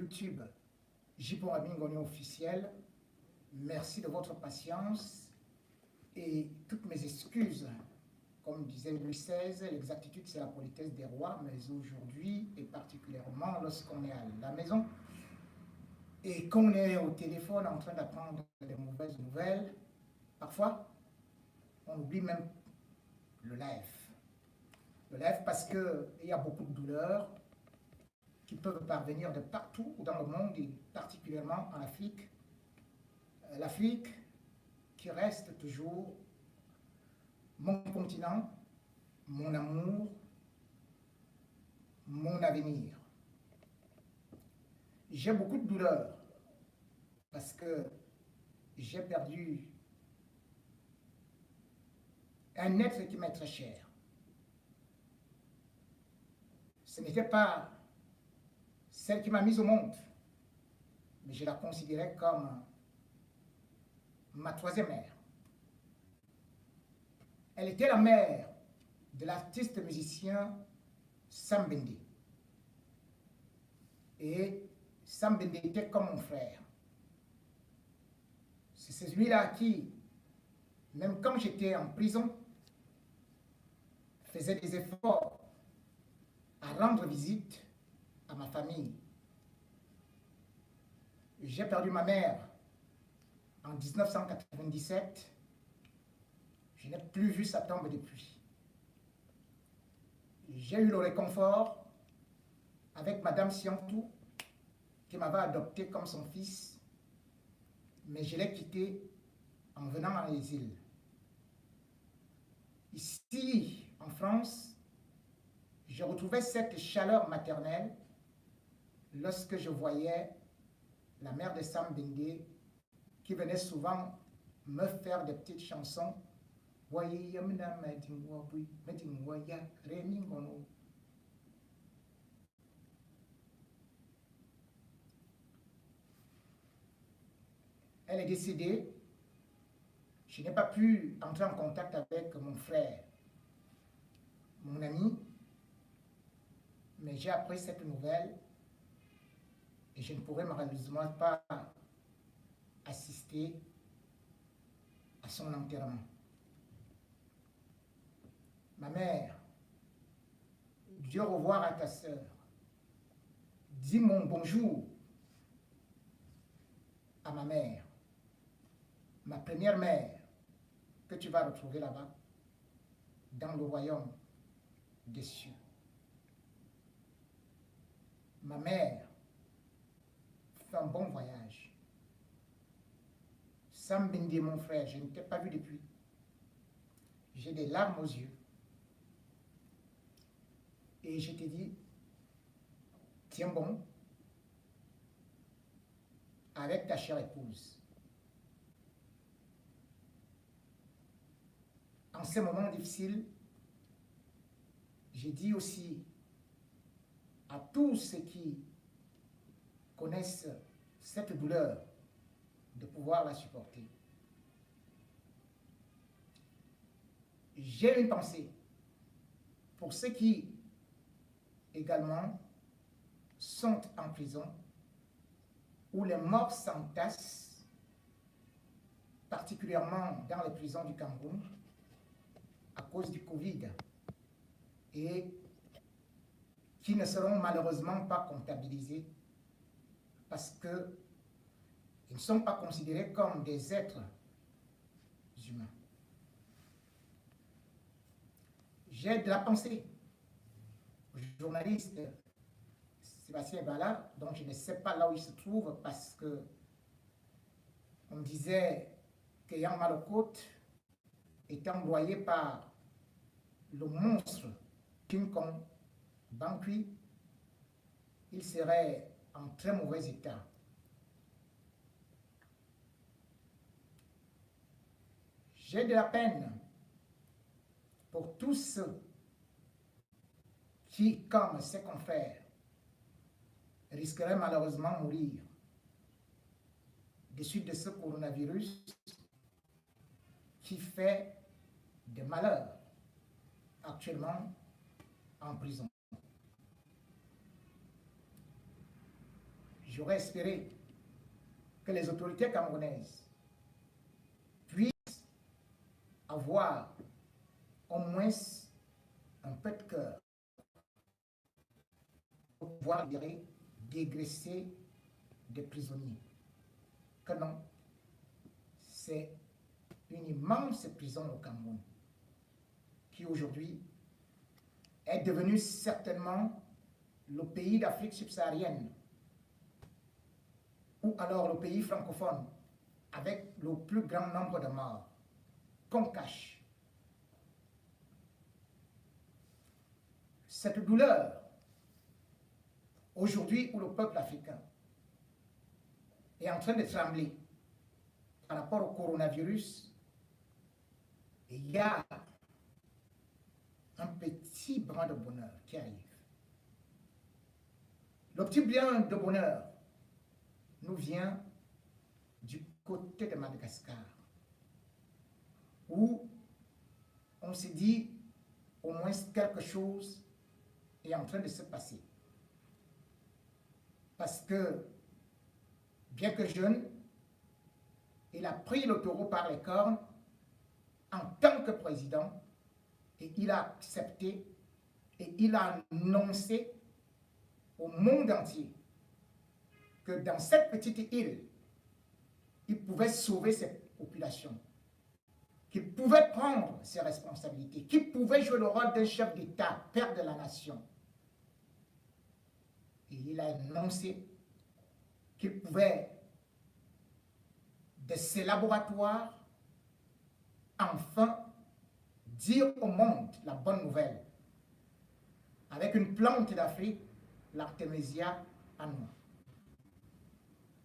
YouTube Jipon Abingoni officiel. Merci de votre patience et toutes mes excuses. Comme disait Louis XVI, l'exactitude c'est la politesse des rois, mais aujourd'hui, et particulièrement lorsqu'on est à la maison et qu'on est au téléphone en train d'apprendre des mauvaises nouvelles, parfois on oublie même le live. Le live parce qu'il y a beaucoup de douleurs qui peuvent parvenir de partout dans le monde et particulièrement en Afrique. L'Afrique qui reste toujours mon continent, mon amour, mon avenir. J'ai beaucoup de douleurs parce que j'ai perdu un être qui m'est très cher. Ce n'était pas celle qui m'a mise au monde, mais je la considérais comme ma troisième mère. Elle était la mère de l'artiste musicien Sam Bende. Et Sam Bende était comme mon frère. C'est celui-là qui, même quand j'étais en prison, faisait des efforts à rendre visite à ma famille. J'ai perdu ma mère en 1997. Je n'ai plus vu sa tombe depuis. J'ai eu le réconfort avec Madame Siantou, qui m'avait adopté comme son fils, mais je l'ai quitté en venant en exil. Ici, en France, je retrouvais cette chaleur maternelle lorsque je voyais la mère de Sam Bende qui venait souvent me faire des petites chansons. Elle est décédée. Je n'ai pas pu entrer en contact avec mon frère, mon ami, mais j'ai appris cette nouvelle et je ne pourrai malheureusement pas assister à son enterrement. Ma mère, dis au revoir à ta sœur. Dis mon bonjour à ma mère, ma première mère, que tu vas retrouver là-bas, dans le royaume des cieux. Ma mère, fais un bon voyage. Sam Bende, mon frère, je ne t'ai pas vu depuis. J'ai des larmes aux yeux. Et je te dis, tiens bon avec ta chère épouse. En ces moments difficiles, j'ai dit aussi à tous ceux qui connaissent cette douleur de pouvoir la supporter. J'ai une pensée pour ceux qui également sont en prison, où les morts s'entassent, particulièrement dans les prisons du Cameroun, à cause du Covid, et qui ne seront malheureusement pas comptabilisés parce qu'ils ne sont pas considérés comme des êtres humains. J'ai de la pensée au journaliste Sébastien Bala, dont je ne sais pas là où il se trouve parce que on me disait qu'ayant mal aux côtes, étant broyé par le monstre King Kong, Bankui, il serait en très mauvais état. J'ai de la peine pour tous ceux qui, comme ses confrères, risqueraient malheureusement mourir de suite de ce coronavirus qui fait des malheurs actuellement en prison. j'aurais espéré que les autorités camerounaises puissent avoir au moins un peu de cœur pour pouvoir dégraisser des prisonniers. Que non, c'est une immense prison au Cameroun qui aujourd'hui est devenue certainement le pays d'Afrique subsaharienne ou alors le pays francophone avec le plus grand nombre de morts qu'on cache. Cette douleur, aujourd'hui où le peuple africain est en train de trembler par rapport au coronavirus, il y a un petit brin de bonheur qui arrive. Le petit brin de bonheur nous vient du côté de Madagascar, où on s'est dit au moins quelque chose est en train de se passer. Parce que, bien que jeune, il a pris le taureau par les cornes en tant que président et il a accepté et il a annoncé au monde entier que dans cette petite île, il pouvait sauver cette population, qu'il pouvait prendre ses responsabilités, qu'il pouvait jouer le rôle d'un chef d'État, père de la nation. Et il a annoncé qu'il pouvait, de ses laboratoires, enfin dire au monde la bonne nouvelle avec une plante d'Afrique, l'Artémisia annua.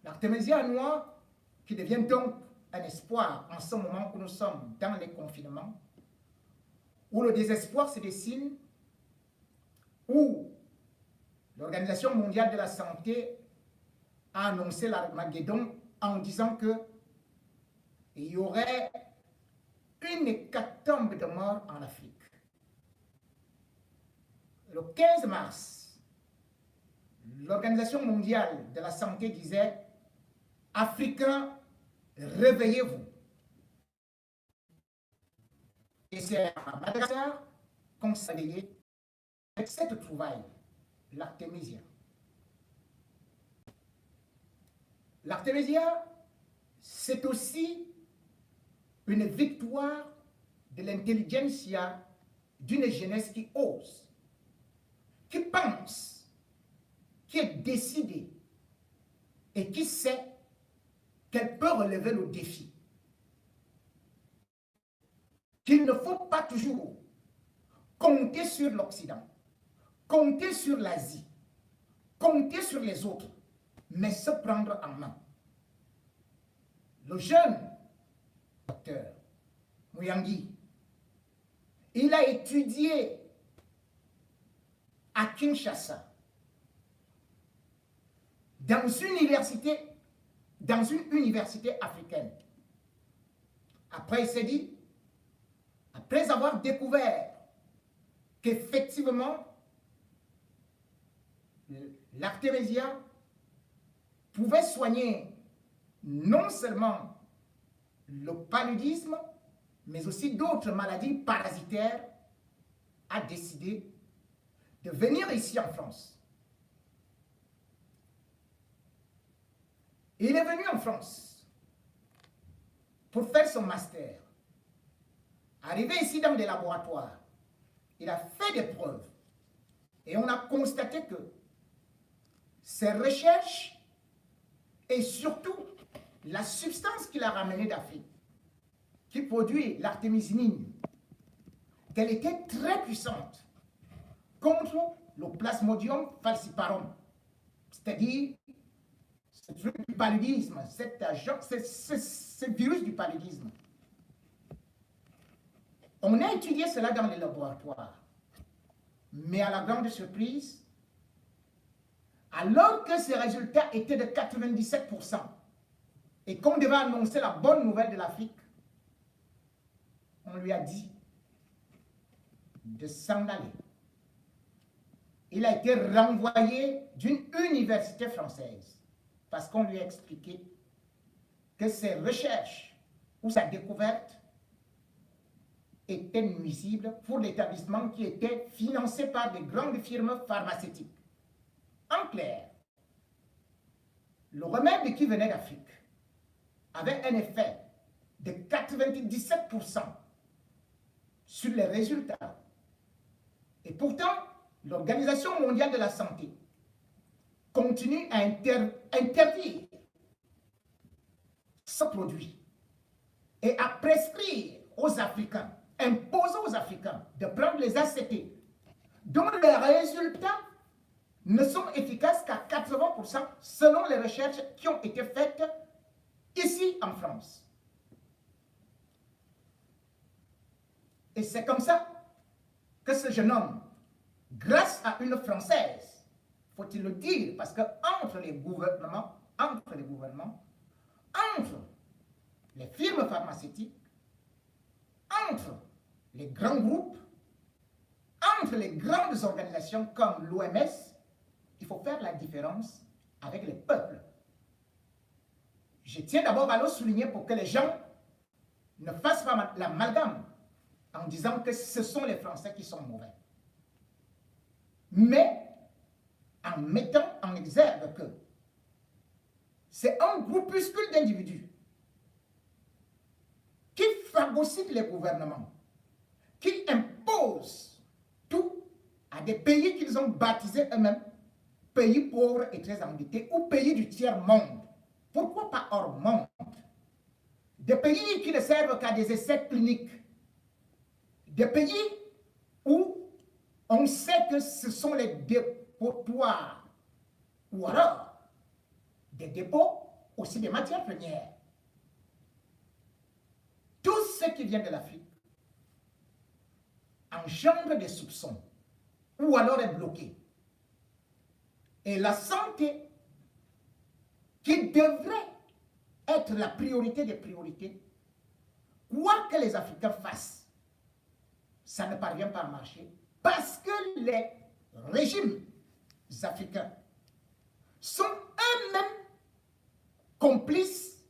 L'Artémisia annua qui devient donc un espoir en ce moment où nous sommes dans les confinements, où le désespoir se dessine, où l'Organisation mondiale de la santé a annoncé l'Armageddon en disant que il y aurait une hécatombe de morts en Afrique. Le 15 mars, l'Organisation mondiale de la santé disait « Africains, réveillez-vous ». Et c'est à Madagascar qu'on s'est réveillé avec cette trouvaille, l'Artémisia. L'Artémisia, c'est aussi une victoire de l'intelligentsia d'une jeunesse qui ose, qui pense, qui est décidée et qui sait qu'elle peut relever le défi. Qu'il ne faut pas toujours compter sur l'Occident, compter sur l'Asie, compter sur les autres, mais se prendre en main. Le jeune docteur Muyangi, il a étudié à Kinshasa, dans une université africaine. Après, il s'est dit, après avoir découvert qu'effectivement, l'Artémisia pouvait soigner non seulement le paludisme, mais aussi d'autres maladies parasitaires, a décidé de venir ici en France. Il est venu en France pour faire son master. Arrivé ici dans des laboratoires, il a fait des preuves et on a constaté que ses recherches et surtout la substance qu'il a ramenée d'Afrique, qui produit l'artémisinine, qu'elle était très puissante contre le Plasmodium falciparum, c'est-à-dire ce truc du paludisme, cet agent, ce virus du paludisme. On a étudié cela dans les laboratoires, mais à la grande surprise, alors que ces résultats étaient de 97% et qu'on devait annoncer la bonne nouvelle de l'Afrique, on lui a dit de s'en aller. Il a été renvoyé d'une université française parce qu'on lui a expliqué que ses recherches ou sa découverte étaient nuisibles pour l'établissement qui était financé par des grandes firmes pharmaceutiques. En clair, le remède qui venait d'Afrique avait un effet de 97% sur les résultats. Et pourtant, l'Organisation mondiale de la santé continue à interdire ce produit et à prescrire aux Africains, imposer aux Africains de prendre les ACT, dont les résultats ne sont efficaces qu'à 80% selon les recherches qui ont été faites ici en France. Et c'est comme ça que ce jeune homme, grâce à une Française, faut-il le dire, parce que entre les gouvernements, entre les firmes pharmaceutiques, entre les grands groupes, entre les grandes organisations comme l'OMS, il faut faire la différence avec les peuples. Je tiens d'abord à le souligner pour que les gens ne fassent pas l'amalgame en disant que ce sont les Français qui sont mauvais. Mais en mettant en exergue que c'est un groupuscule d'individus qui phagocytent les gouvernements, qui imposent tout à des pays qu'ils ont baptisés eux-mêmes, pays pauvres et très endettés, ou pays du tiers-monde. Pourquoi pas hors monde? Des pays qui ne servent qu'à des essais cliniques. Des pays où on sait que ce sont les dépotoirs, ou alors des dépôts aussi des matières premières. Tout ce qui vient de l'Afrique engendre des soupçons, ou alors est bloqué. Et la santé, qui devrait être la priorité des priorités, quoi que les Africains fassent, ça ne parvient pas à marcher, parce que les régimes africains sont eux-mêmes complices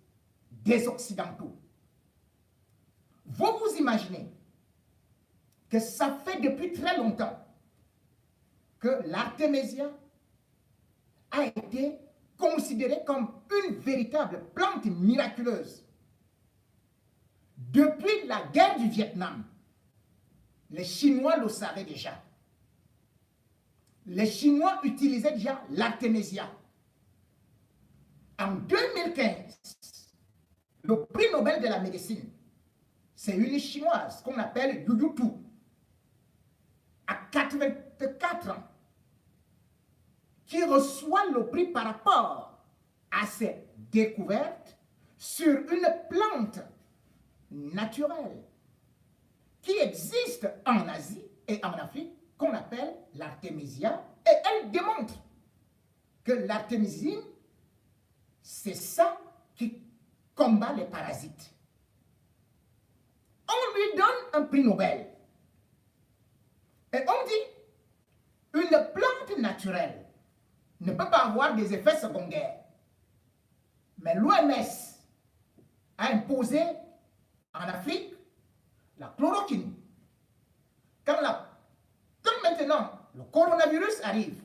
des Occidentaux. Vous vous imaginez que ça fait depuis très longtemps que l'artémisia a été considérée comme une véritable plante miraculeuse. Depuis la guerre du Vietnam, les Chinois le savaient déjà. Les Chinois utilisaient déjà l'artémisia. En 2015, le prix Nobel de la médecine, c'est une Chinoise qu'on appelle Yu Tu, à 84 ans, qui reçoit le prix par rapport à ses découvertes sur une plante naturelle qui existe en Asie et en Afrique, qu'on appelle l'artémisia, et elle démontre que l'artémisine, c'est ça qui combat les parasites. On lui donne un prix Nobel. Et on dit, une plante naturelle ne peut pas avoir des effets secondaires. Mais l'OMS a imposé en Afrique la chloroquine. Quand maintenant le coronavirus arrive,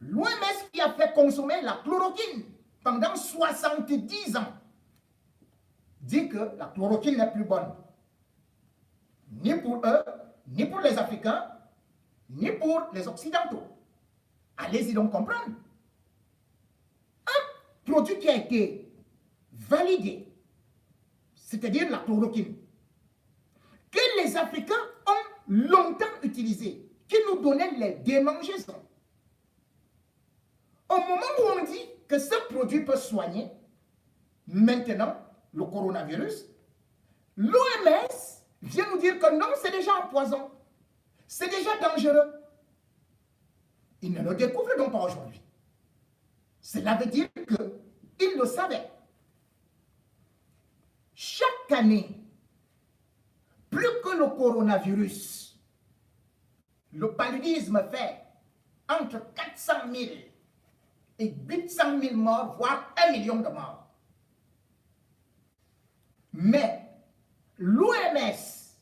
l'OMS qui a fait consommer la chloroquine pendant 70 ans dit que la chloroquine n'est plus bonne. Ni pour eux, ni pour les Africains, ni pour les Occidentaux. Allez-y donc comprendre. Un produit qui a été validé, c'est-à-dire la chloroquine, que les Africains ont longtemps utilisé, qui nous donnait les démangeaisons. Au moment où on dit que ce produit peut soigner, maintenant, le coronavirus, l'OMS vient nous dire que non, c'est déjà un poison. C'est déjà dangereux. Ils ne le découvrent donc pas aujourd'hui. Cela veut dire qu'ils le savaient. Chaque année, plus que le coronavirus, le paludisme fait entre 400 000 et 800 000 morts, voire 1 million de morts. Mais l'OMS,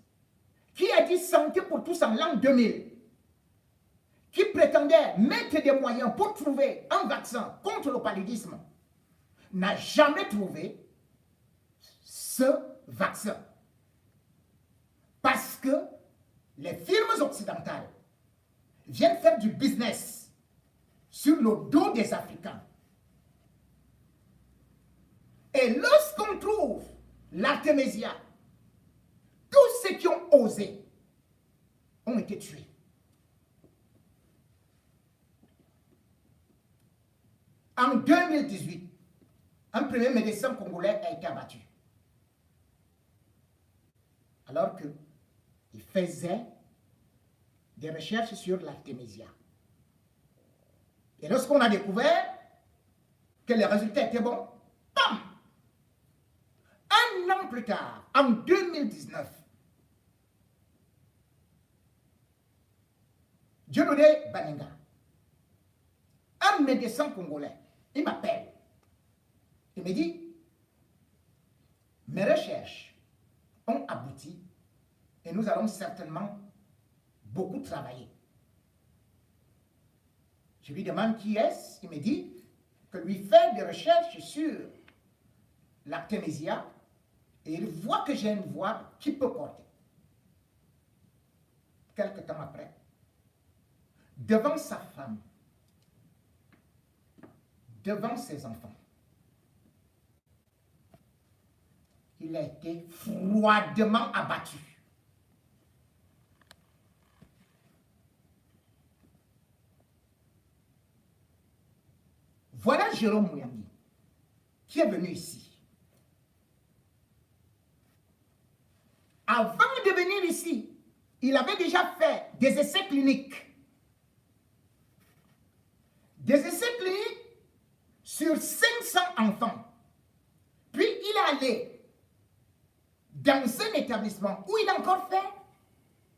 qui a dit santé pour tous en l'an 2000, qui prétendait mettre des moyens pour trouver un vaccin contre le paludisme, n'a jamais trouvé ce vaccin. Parce que les firmes occidentales viennent faire du business sur le dos des Africains. Et lorsqu'on trouve l'artémisia, tous ceux qui ont osé ont été tués. En 2018, un premier médecin congolais a été abattu. Alors qu'il faisait des recherches sur l'artémisia. Et lorsqu'on a découvert que les résultats étaient bons, bam! Un an plus tard, en 2019, Dieudonné Baninga, un médecin congolais, il m'appelle. Il me dit, mes recherches ont abouti et nous allons certainement beaucoup travailler. Je lui demande qui est-ce. Il me dit que lui fait des recherches sur l'artémisia et il voit que j'ai une voix qui peut porter. Quelque temps après, devant sa femme, devant ses enfants, il a été froidement abattu. Voilà Jérôme Mouyambi, qui est venu ici. Avant de venir ici, il avait déjà fait des essais cliniques. Des essais cliniques sur 500 enfants. Puis il est allé dans un établissement où il a encore fait,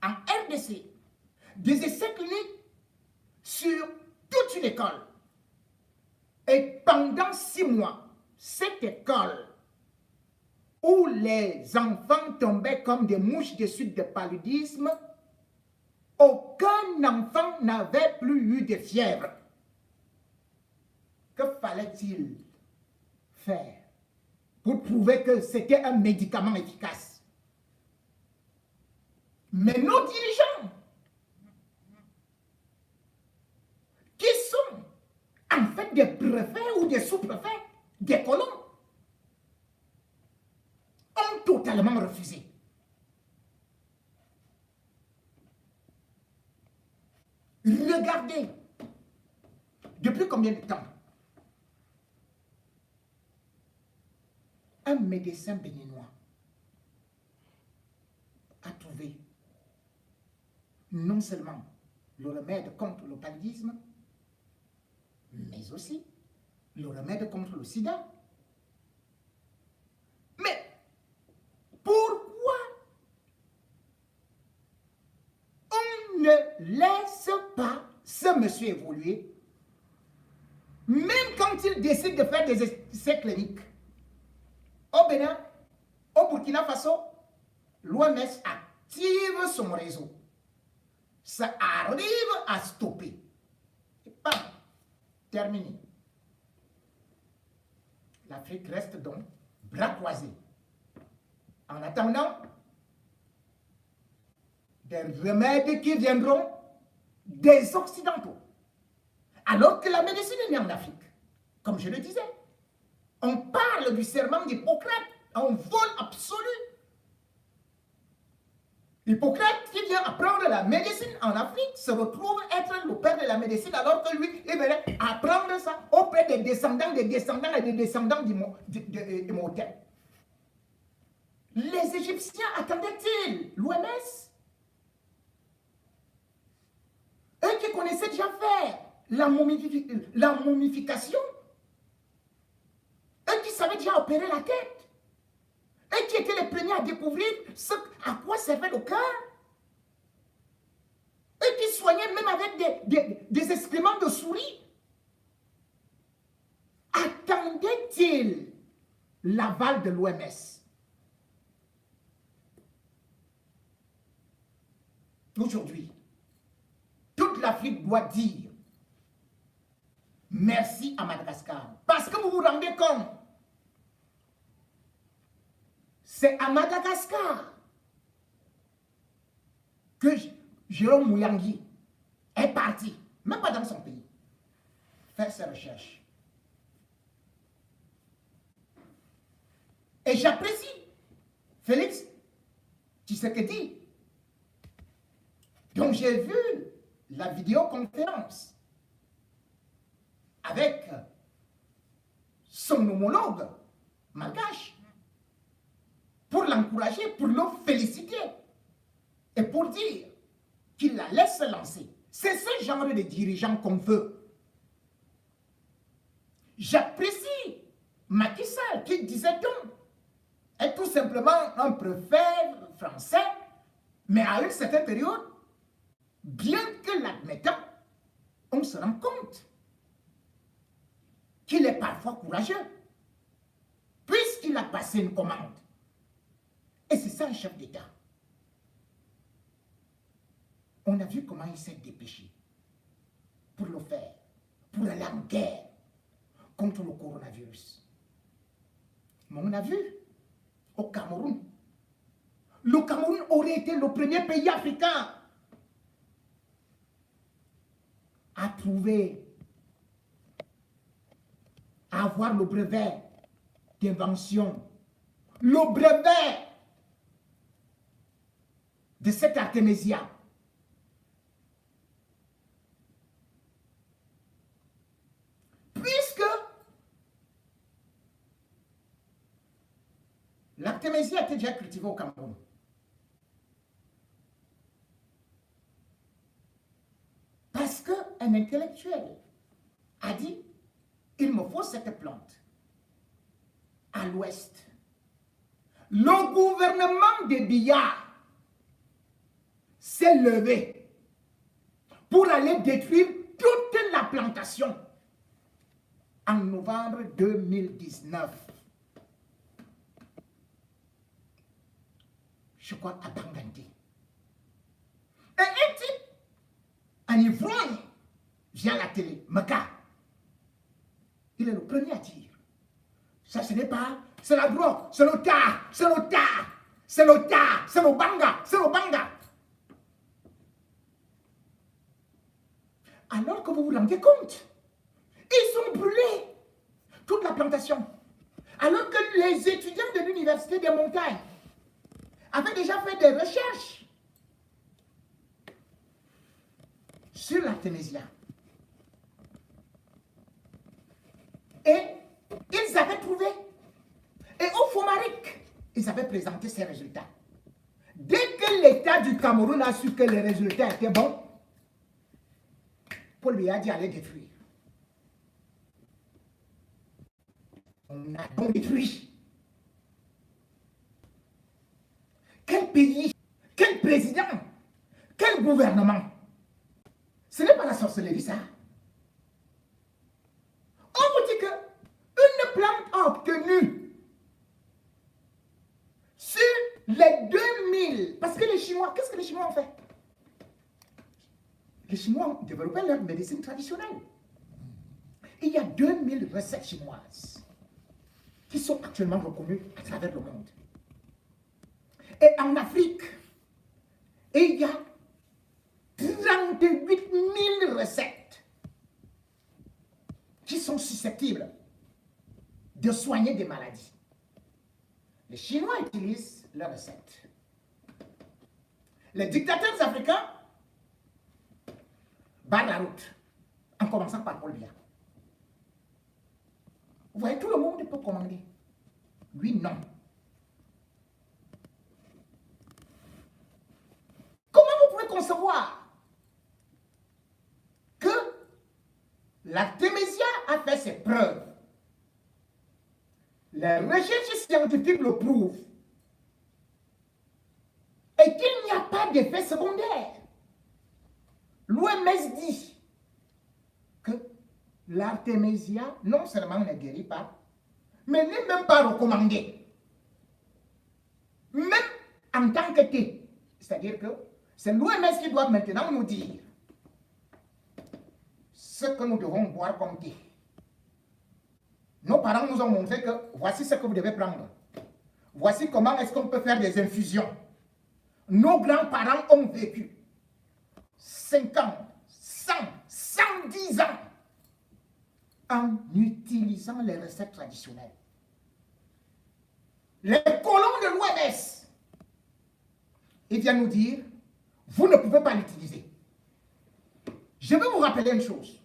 en RDC, des essais cliniques sur toute une école. Et pendant 6 mois, cette école où les enfants tombaient comme des mouches de suite de paludisme, aucun enfant n'avait plus eu de fièvre. Que fallait-il faire pour prouver que c'était un médicament efficace? Mais nos dirigeants, qui sont en fait des préfets ou des sous-préfets, des colons, ont totalement refusé. Regardez, depuis combien de temps un médecin béninois a trouvé non seulement le remède contre le paludisme, mais aussi le remède contre le sida. Mais pourquoi on ne laisse pas ce monsieur évoluer, même quand il décide de faire des essais cliniques? Au Bénin, au Burkina Faso, l'OMS active son réseau. Ça arrive à stopper. Et bam, terminé. L'Afrique reste donc bras croisés. En attendant des remèdes qui viendront des Occidentaux. Alors que la médecine est née en Afrique. Comme je le disais, on parle du serment d'Hippocrate, un vol absolu. Hippocrate qui vient apprendre la médecine en Afrique se retrouve être le père de la médecine alors que lui, il venait apprendre ça auprès des descendants et des descendants d'Imhotep. Les Égyptiens attendaient-ils l'OMS? Eux qui connaissaient déjà faire la momification, eux qui savaient déjà opérer la tête, eux qui étaient les premiers à découvrir à quoi servait le cœur, eux qui soignaient même avec des excréments de souris. faut-il l'aval de l'OMS? Aujourd'hui, toute l'Afrique doit dire merci à Madagascar. Parce que vous vous rendez compte, c'est à Madagascar que Jérôme Mouyangi est parti, même pas dans son pays, faire ses recherches. Et j'apprécie Félix Tshisekedi. Donc j'ai vu la vidéoconférence avec son homologue malgache pour l'encourager, pour le féliciter et pour dire qu'il la laisse lancer. C'est ce genre de dirigeant qu'on veut. J'apprécie Macky Sall qui disait donc est tout simplement un préfet français, mais à une certaine période, bien que l'admettant, on se rend compte qu'il est parfois courageux, puisqu'il a passé une commande. Et c'est ça un chef d'État. On a vu comment il s'est dépêché pour le faire, pour aller en guerre contre le coronavirus. Mais on a vu au Cameroun, le Cameroun aurait été le premier pays africain à trouver, à avoir le brevet d'invention, le brevet de cette artémisia. Puisque l'artémisia était déjà cultivée au Cameroun. Parce qu'un intellectuel a dit, il me faut cette plante à l'ouest. Le gouvernement de Biya s'est levé pour aller détruire toute la plantation en novembre 2019. Je crois à Bangandi. Et un type, un ivrogne, vient à la télé, Maka. Il est le premier à dire, ça ce n'est pas, c'est la drogue, c'est le tas, c'est le tas, c'est le tas, c'est le banga, c'est le banga. Alors que vous vous rendez compte, ils ont brûlé toute la plantation. Alors que les étudiants de l'université des montagnes avaient déjà fait des recherches sur l'artémisia. Et ils avaient trouvé. Et au Fomaric, ils avaient présenté ces résultats. Dès que l'État du Cameroun a su que les résultats étaient bons, Paul Biya dit allez détruire. On a donc détruit. Quel pays, quel président, quel gouvernement? Ce n'est pas la sorcellerie, ça. On vous dit qu'une plante a obtenu sur les 2000, parce que les Chinois, qu'est-ce que les Chinois ont fait? Les Chinois ont développé leur médecine traditionnelle. Il y a 2000 recettes chinoises qui sont actuellement reconnues à travers le monde. Et en Afrique, il y a 38 000 recettes qui sont susceptibles de soigner des maladies. Les Chinois utilisent leurs recettes. Les dictateurs africains barrent la route, en commençant par Paul Biya. Vous voyez, tout le monde peut commander. Lui, non. Comment vous pouvez concevoir que l'artémisia a fait ses preuves? Les recherches scientifiques le prouvent. Et qu'il n'y a pas d'effet secondaire. L'OMS dit que l'artémisia non seulement ne guérit pas, mais n'est même pas recommandé. Même en tant que thé. C'est-à-dire que c'est l'OMS qui doit maintenant nous dire ce que nous devons boire comme thé. Nos parents nous ont montré que voici ce que vous devez prendre. Voici comment est-ce qu'on peut faire des infusions. Nos grands-parents ont vécu 50, 100, 110 ans en utilisant les recettes traditionnelles. Les colons de l'OMS, ils viennent nous dire, vous ne pouvez pas l'utiliser. Je vais vous rappeler une chose.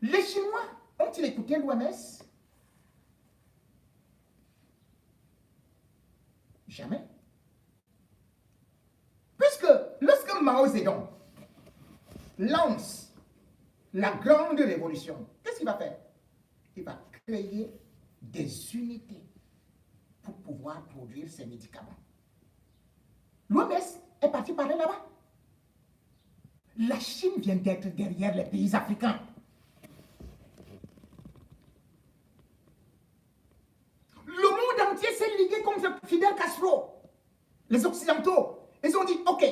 Les Chinois ont-ils écouté l'OMS? Jamais. Puisque lorsque Mao Zedong lance la grande révolution, qu'est-ce qu'il va faire? Il va créer des unités pour pouvoir produire ces médicaments. L'OMS est parti parler là-bas. La Chine vient d'être derrière les pays africains. Le monde entier s'est ligué contre Fidel Castro. Les Occidentaux, ils ont dit, ok,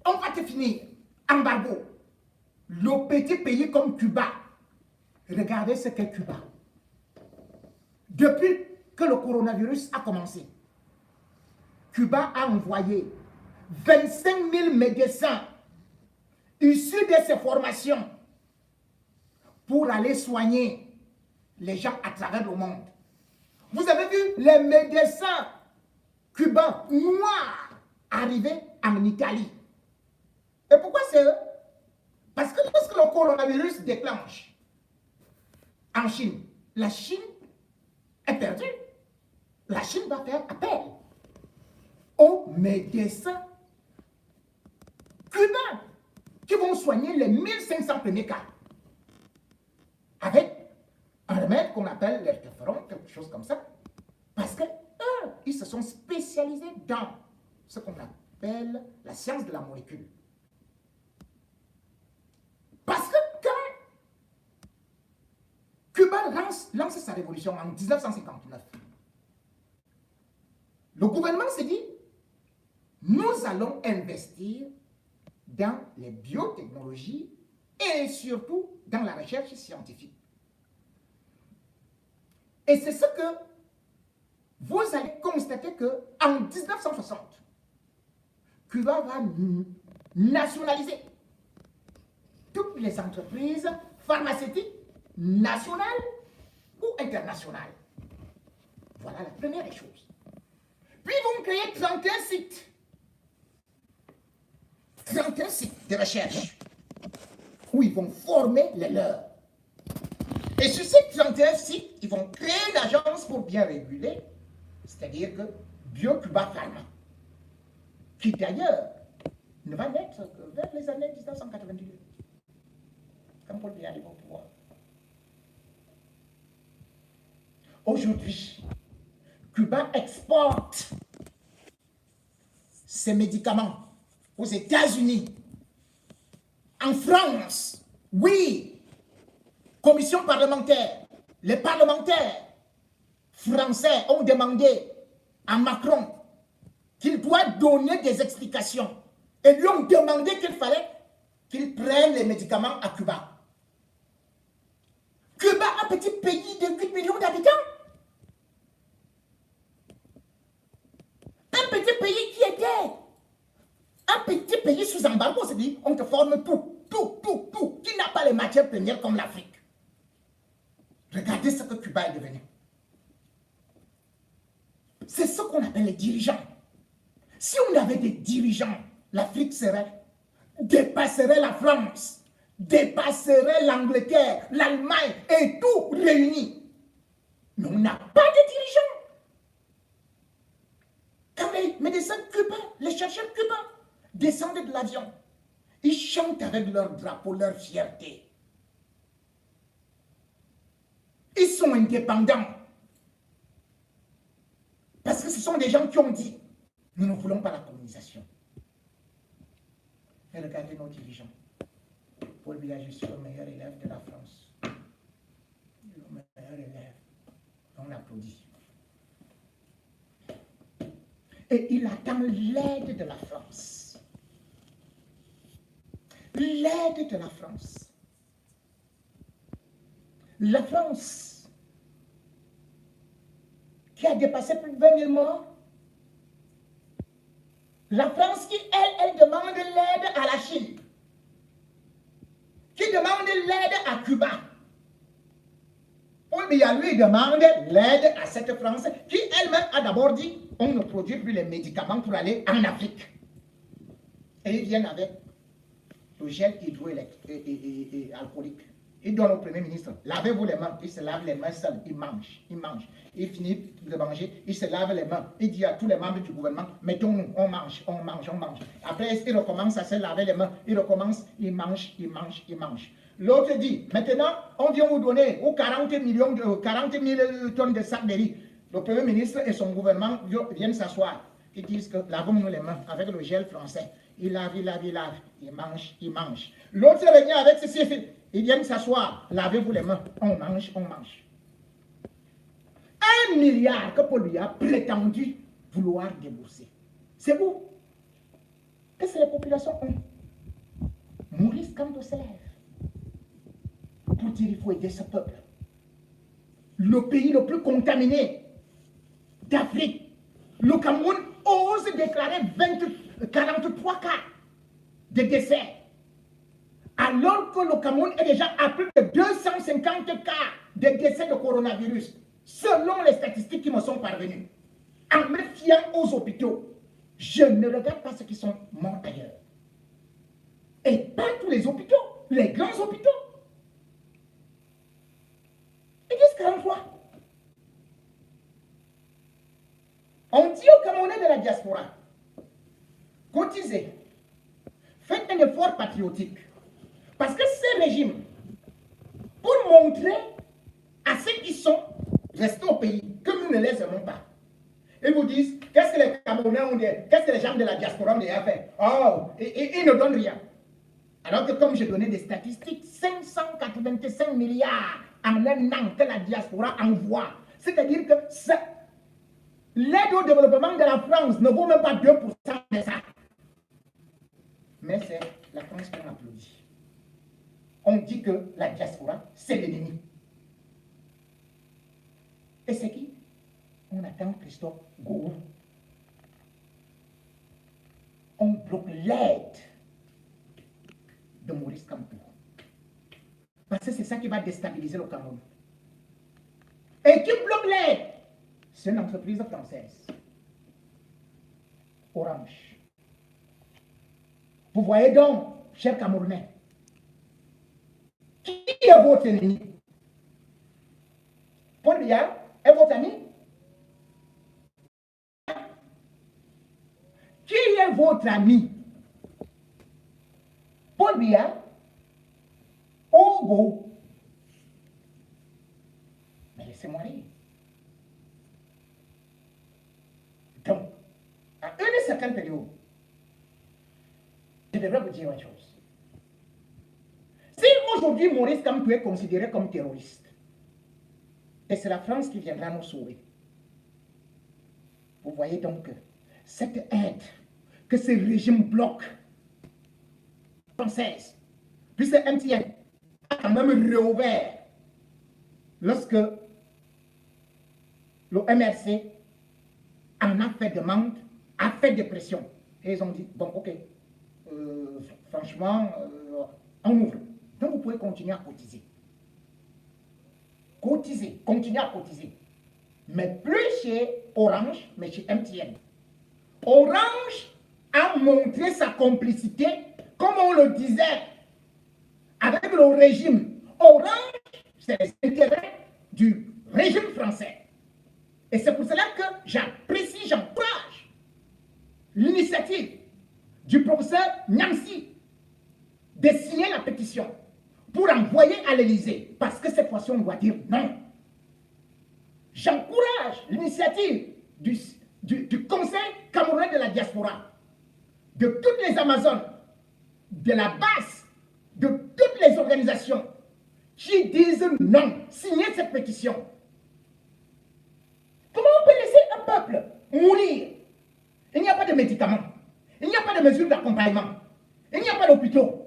on va te finir. Embargo. Le petit pays comme Cuba. Regardez ce qu'est Cuba. Depuis que le coronavirus a commencé, Cuba a envoyé 25 000 médecins issus de ces formations pour aller soigner les gens à travers le monde. Vous avez vu les médecins cubains noirs arriver en Italie. Et pourquoi c'est eux? Parce que lorsque le coronavirus déclenche en Chine, la Chine est perdue. La Chine va faire appel aux médecins cubains qui vont soigner les 1500 premiers cas avec un remède qu'on appelle l'interféron, quelque chose comme ça. Parce que eux, ils se sont spécialisés dans ce qu'on appelle la science de la molécule. Parce que quand Cuba lance sa révolution en 1959, le gouvernement s'est dit, nous allons investir dans les biotechnologies et surtout dans la recherche scientifique. Et c'est ce que vous allez constater qu'en 1960, Cuba va nationaliser toutes les entreprises pharmaceutiques nationales ou internationales. Voilà la première des choses. Puis ils vont créer 31 sites. 31 sites de recherche où ils vont former les leurs. Et sur ces 31 sites, ils vont créer une agence pour bien réguler, c'est-à-dire que Bio-Cuba Pharma, qui d'ailleurs ne va naître que vers les années 1982, quand Paul Biya arrive au pouvoir. Aujourd'hui, Cuba exporte ses médicaments aux États-Unis, en France, oui, commission parlementaire, les parlementaires français ont demandé à Macron qu'il doit donner des explications et lui ont demandé qu'il fallait qu'il prenne les médicaments à Cuba. Cuba, un petit pays de 8 millions d'habitants. Un petit pays qui était un petit pays sous embargo, c'est-à-dire on te forme tout, qui n'a pas les matières premières comme l'Afrique. Regardez ce que Cuba est devenu. C'est ce qu'on appelle les dirigeants. Si on avait des dirigeants, l'Afrique dépasserait la France, dépasserait l'Angleterre, l'Allemagne et tout réuni. Mais on n'a pas de dirigeants. Quand les médecins cubains, les chercheurs cubains descendent de l'avion, ils chantent avec leur drapeau, leur fierté. Ils sont indépendants. Parce que ce sont des gens qui ont dit, nous ne voulons pas la colonisation. Et regardez nos dirigeants. Paul Biya, je suis le meilleur élève de la France. Le meilleur Et il attend l'aide de la France. L'aide de la France. La France, qui a dépassé plus de 20 000 morts. La France qui, elle demande l'aide à la Chine. Qui demande l'aide à Cuba. Paul Biya lui demande l'aide à cette France qui elle-même a d'abord dit on ne produit plus les médicaments pour aller en Afrique. Et ils viennent avec le gel hydroalcoolique. Ils donnent au Premier ministre, lavez-vous les mains. Il se lave les mains seuls, il mange. Il finit de manger, il se lave les mains. Il dit à tous les membres du gouvernement, mettons-nous, on mange. Après, il recommence à se laver les mains. Il recommence, il mange. L'autre dit, maintenant, on vient vous donner 40 000 tonnes de sacs de riz. Le Premier ministre et son gouvernement viennent s'asseoir. Ils disent que lavons-nous les mains avec le gel français. Il lave. Il mange. L'autre revient avec ceci. Ils viennent s'asseoir. Lavez-vous les mains. On mange. 1 milliard que Paul Biya a prétendu vouloir débourser. C'est où? Qu'est-ce que les populations ont? Maurice Kamto se lève pour dire qu'il faut aider ce peuple. Le pays le plus contaminé d'Afrique. Le Cameroun ose déclarer 43 cas de décès. Alors que le Cameroun est déjà à plus de 250 cas de décès de coronavirus, selon les statistiques qui me sont parvenues. En me fiant aux hôpitaux, je ne regarde pas ceux qui sont morts ailleurs. Et pas tous les hôpitaux, les grands hôpitaux. Ils disent 43. On dit aux Camerounais de la diaspora, cotisez, faites un effort patriotique. Parce que ce régime, pour montrer à ceux qui sont restés au pays que nous ne les aimons pas, ils vous disent, qu'est-ce que les Camerounais ont dit, qu'est-ce que les gens de la diaspora ont déjà fait? Oh, ils ne donnent rien. Alors que comme j'ai donné des statistiques, 585 milliards en un an que la diaspora envoie. C'est-à-dire que l'aide au développement de la France ne vaut même pas 2% de ça. Mais c'est la France qu'on applaudit. On dit que la diaspora, c'est l'ennemi. Et c'est qui? On attend Christophe Gourou. On bloque l'aide de Maurice Kamto. Parce que c'est ça qui va déstabiliser le Cameroun. Et qui bloque l'aide? C'est une entreprise française. Orange. Vous voyez donc, chers Camerounais, qui est votre ennemi? Paul Biya est votre ami? Qui est votre ami? Paul Biya? Ogo? Mais laissez-moi rire. Donc, à une certaine période, je devrais vous dire une chose. Si aujourd'hui Maurice Kamto est considéré comme terroriste, et c'est la France qui viendra nous sauver, vous voyez donc que cette aide que ce régime bloque française, puis c'est MTN, a quand même réouvert lorsque le MRC en a fait demande, a fait des pressions. Et ils ont dit, bon, ok, franchement, on ouvre. Donc vous pouvez continuer à cotiser. Continuez à cotiser. Mais plus chez Orange, mais chez MTN. Orange a montré sa complicité, comme on le disait, avec le régime. Orange, c'est les intérêts du régime français. Et c'est pour cela que j'apprécie, j'encourage l'initiative du professeur Nyamsi de signer la pétition pour envoyer à l'Élysée, parce que cette fois-ci, on doit dire non. J'encourage l'initiative du Conseil camerounais de la diaspora, de toutes les Amazones, de la base, de toutes les organisations qui disent non, signer cette pétition. Comment on peut laisser un peuple mourir Il n'y a pas de médicaments. Il n'y a pas de mesures d'accompagnement. Il n'y a pas d'hôpitaux.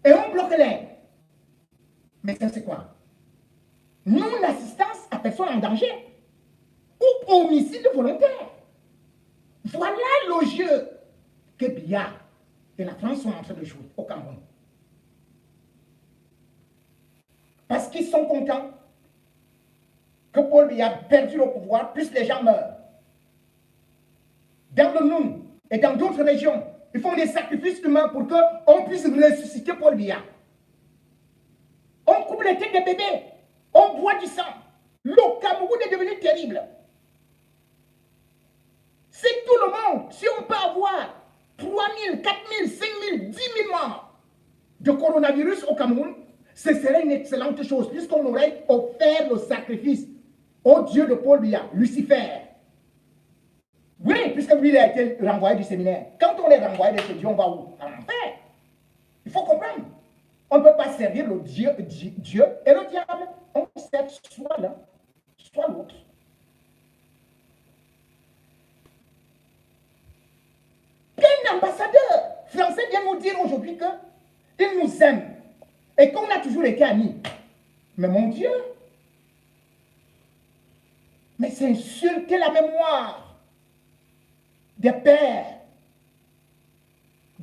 Et on bloque l'aide. Mais ça, c'est quoi? Non-assistance à personne en danger ou homicide volontaire. Voilà le jeu que Biya et la France sont en train de jouer au Cameroun. Parce qu'ils sont contents que Paul Biya a perdu le pouvoir, plus les gens meurent. Dans le Noun et dans d'autres régions, ils font des sacrifices humains pour qu'on puisse ressusciter Paul Biya. On coupe les têtes des bébés, on boit du sang. Le Cameroun est devenu terrible. C'est tout le monde. Si on peut avoir 3 000, 4 000, 5 000, 10 000 morts de coronavirus au Cameroun, ce serait une excellente chose, puisqu'on aurait offert le sacrifice au Dieu de Paul Biya, Lucifer. Oui, puisque lui, il a été renvoyé du séminaire. Quand on est renvoyé de ce Dieu, on va où? En enfer. Il faut comprendre. On ne peut pas servir le Dieu et le diable. On sert soit l'un, soit l'autre. Qu'un ambassadeur français vient nous dire aujourd'hui qu'il nous aime et qu'on a toujours été amis. Mais mon Dieu, mais c'est insulter la mémoire des pères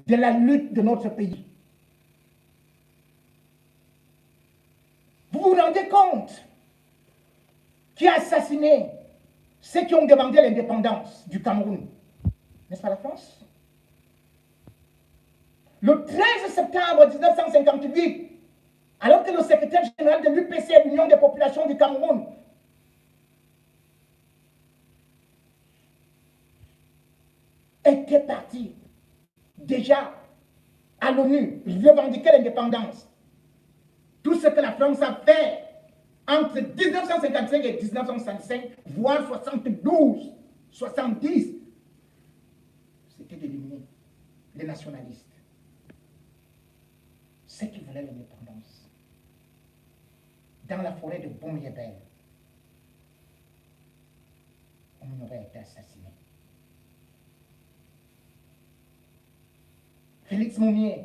de la lutte de notre pays. Vous vous rendez compte qui a assassiné ceux qui ont demandé l'indépendance du Cameroun? N'est-ce pas la France? Le 13 septembre 1958, alors que le secrétaire général de l'UPC, l'Union des populations du Cameroun, était parti déjà à l'ONU, revendiquer l'indépendance. Tout ce que la France a fait entre 1955 et 1965, voire 72, 70, c'était d'éliminer les nationalistes. Ceux qui voulaient l'indépendance. Dans la forêt de Bon-Yébel, on aurait été assassiné. Félix Moumier,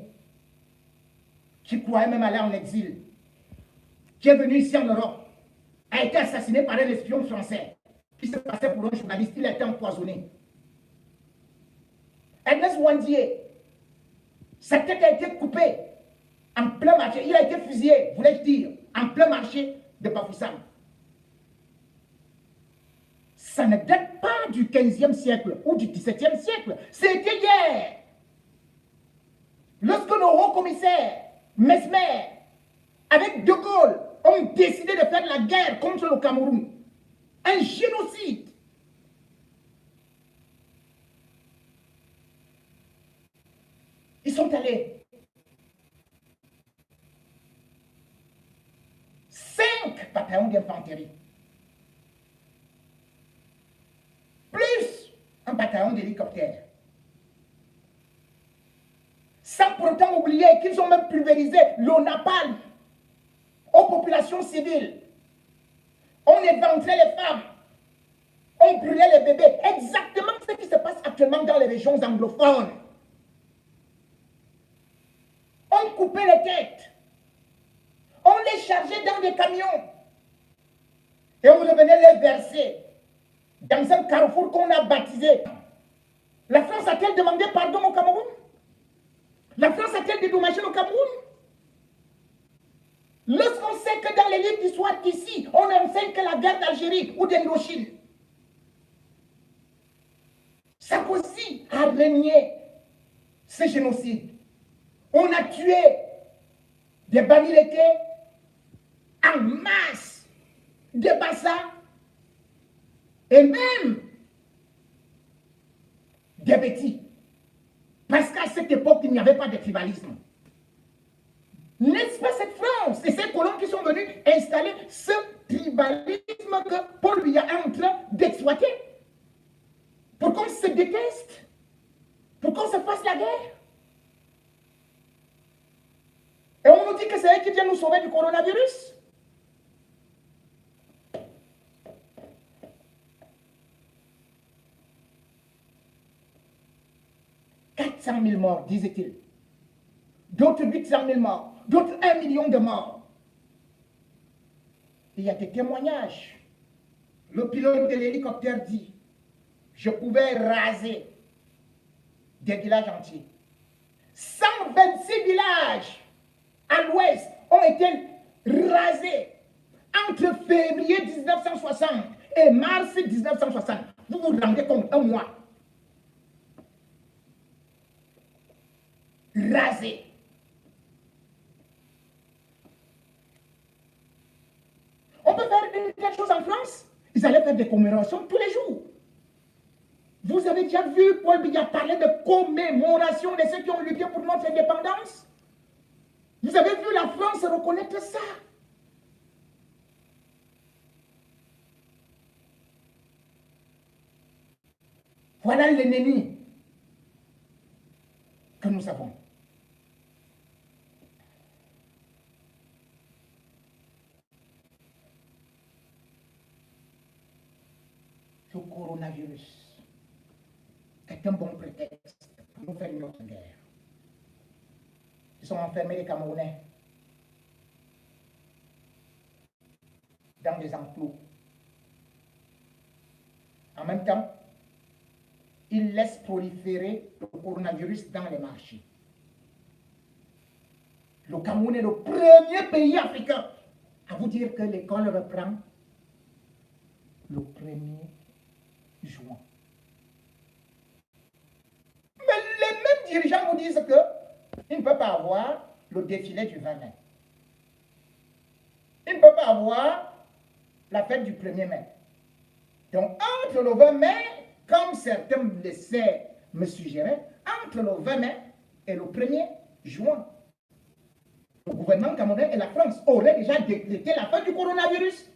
qui croyait même aller en exil, qui est venu ici en Europe, a été assassiné par un espion français qui se passait pour un journaliste. Il a été empoisonné. Ernest Ouandié, sa tête a été coupée en plein marché. Il a été fusillé, voulais-je dire, en plein marché de Bafoussam. Ça ne date pas du 15e siècle ou du 17e siècle. C'était hier. Lorsque le haut-commissaire Mesmer, avec De Gaulle, ont décidé de faire la guerre contre le Cameroun. Un génocide. Ils sont allés. 5 bataillons d'infanterie. Plus un bataillon d'hélicoptères. Sans pourtant oublier qu'ils ont même pulvérisé le napalm aux populations civiles. On éventrait les femmes. On brûlait les bébés. Exactement ce qui se passe actuellement dans les régions anglophones. On coupait les têtes. On les chargeait dans des camions. Et on revenait les verser dans un carrefour qu'on a baptisé. La France a-t-elle demandé pardon au Cameroun? La France a-t-elle dédommagé le Cameroun? Lorsqu'on sait que dans les livres d'histoire qu'ici, on enseigne que la guerre d'Algérie ou d'Indochine, Sarkozy a régné ce génocide. On a tué des Bamilékés en masse, des Bassa et même des Bétis. Parce qu'à cette époque, il n'y avait pas de tribalisme. N'est-ce pas cette France et ces colons qui sont venus installer ce tribalisme que Paul Biya est en train d'exploiter? Pour qu'on se déteste? Pour qu'on se fasse la guerre? Et on nous dit que c'est eux qui viennent nous sauver du coronavirus? 400 000 morts, disait-il. D'autres 800 000 morts, d'autres 1 million de morts. Il y a des témoignages. Le pilote de l'hélicoptère dit, je pouvais raser des villages entiers. 126 villages à l'ouest ont été rasés entre février 1960 et mars 1960. Vous vous rendez compte, un mois. Rasés. On peut faire quelque chose en France. Ils allaient faire des commémorations tous les jours. Vous avez déjà vu Paul Biya parler de commémoration de ceux qui ont lutté pour notre indépendance? Vous avez vu la France reconnaître ça? Voilà l'ennemi que nous avons. Le coronavirus est un bon prétexte pour nous faire une autre guerre. Ils sont enfermés, les Camerounais, dans des enclos. En même temps, ils laissent proliférer le coronavirus dans les marchés. Le Cameroun est le premier pays africain à vous dire que l'école reprend le 1er juin. Mais les mêmes dirigeants vous disent qu'ils ne peuvent pas avoir le défilé du 20 mai. Ils ne peuvent pas avoir la fête du 1er mai. Donc, entre le 20 mai, comme certains me laissaient me suggérer, entre le 20 mai et le 1er juin, le gouvernement camerounais et la France auraient déjà décrété la fin du coronavirus.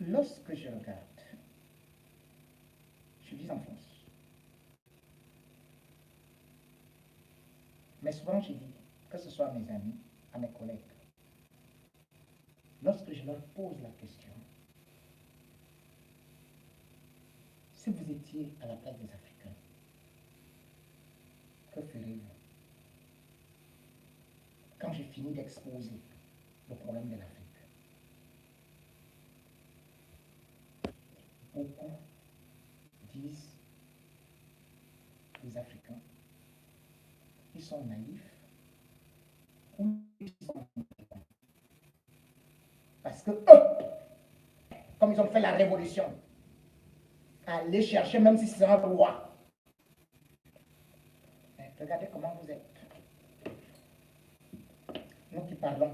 Lorsque je regarde, je vis en France, mais souvent je dis, que ce soit à mes amis, à mes collègues, lorsque je leur pose la question, si vous étiez à la place des Africains, que feriez-vous? Quand j'ai fini d'exposer le problème de l'Afrique, beaucoup disent les Africains, ils sont naïfs ou ils sont intelligents. Parce que eux, comme ils ont fait la révolution, aller chercher même si c'est un roi. Regardez comment vous êtes. Nous qui parlons,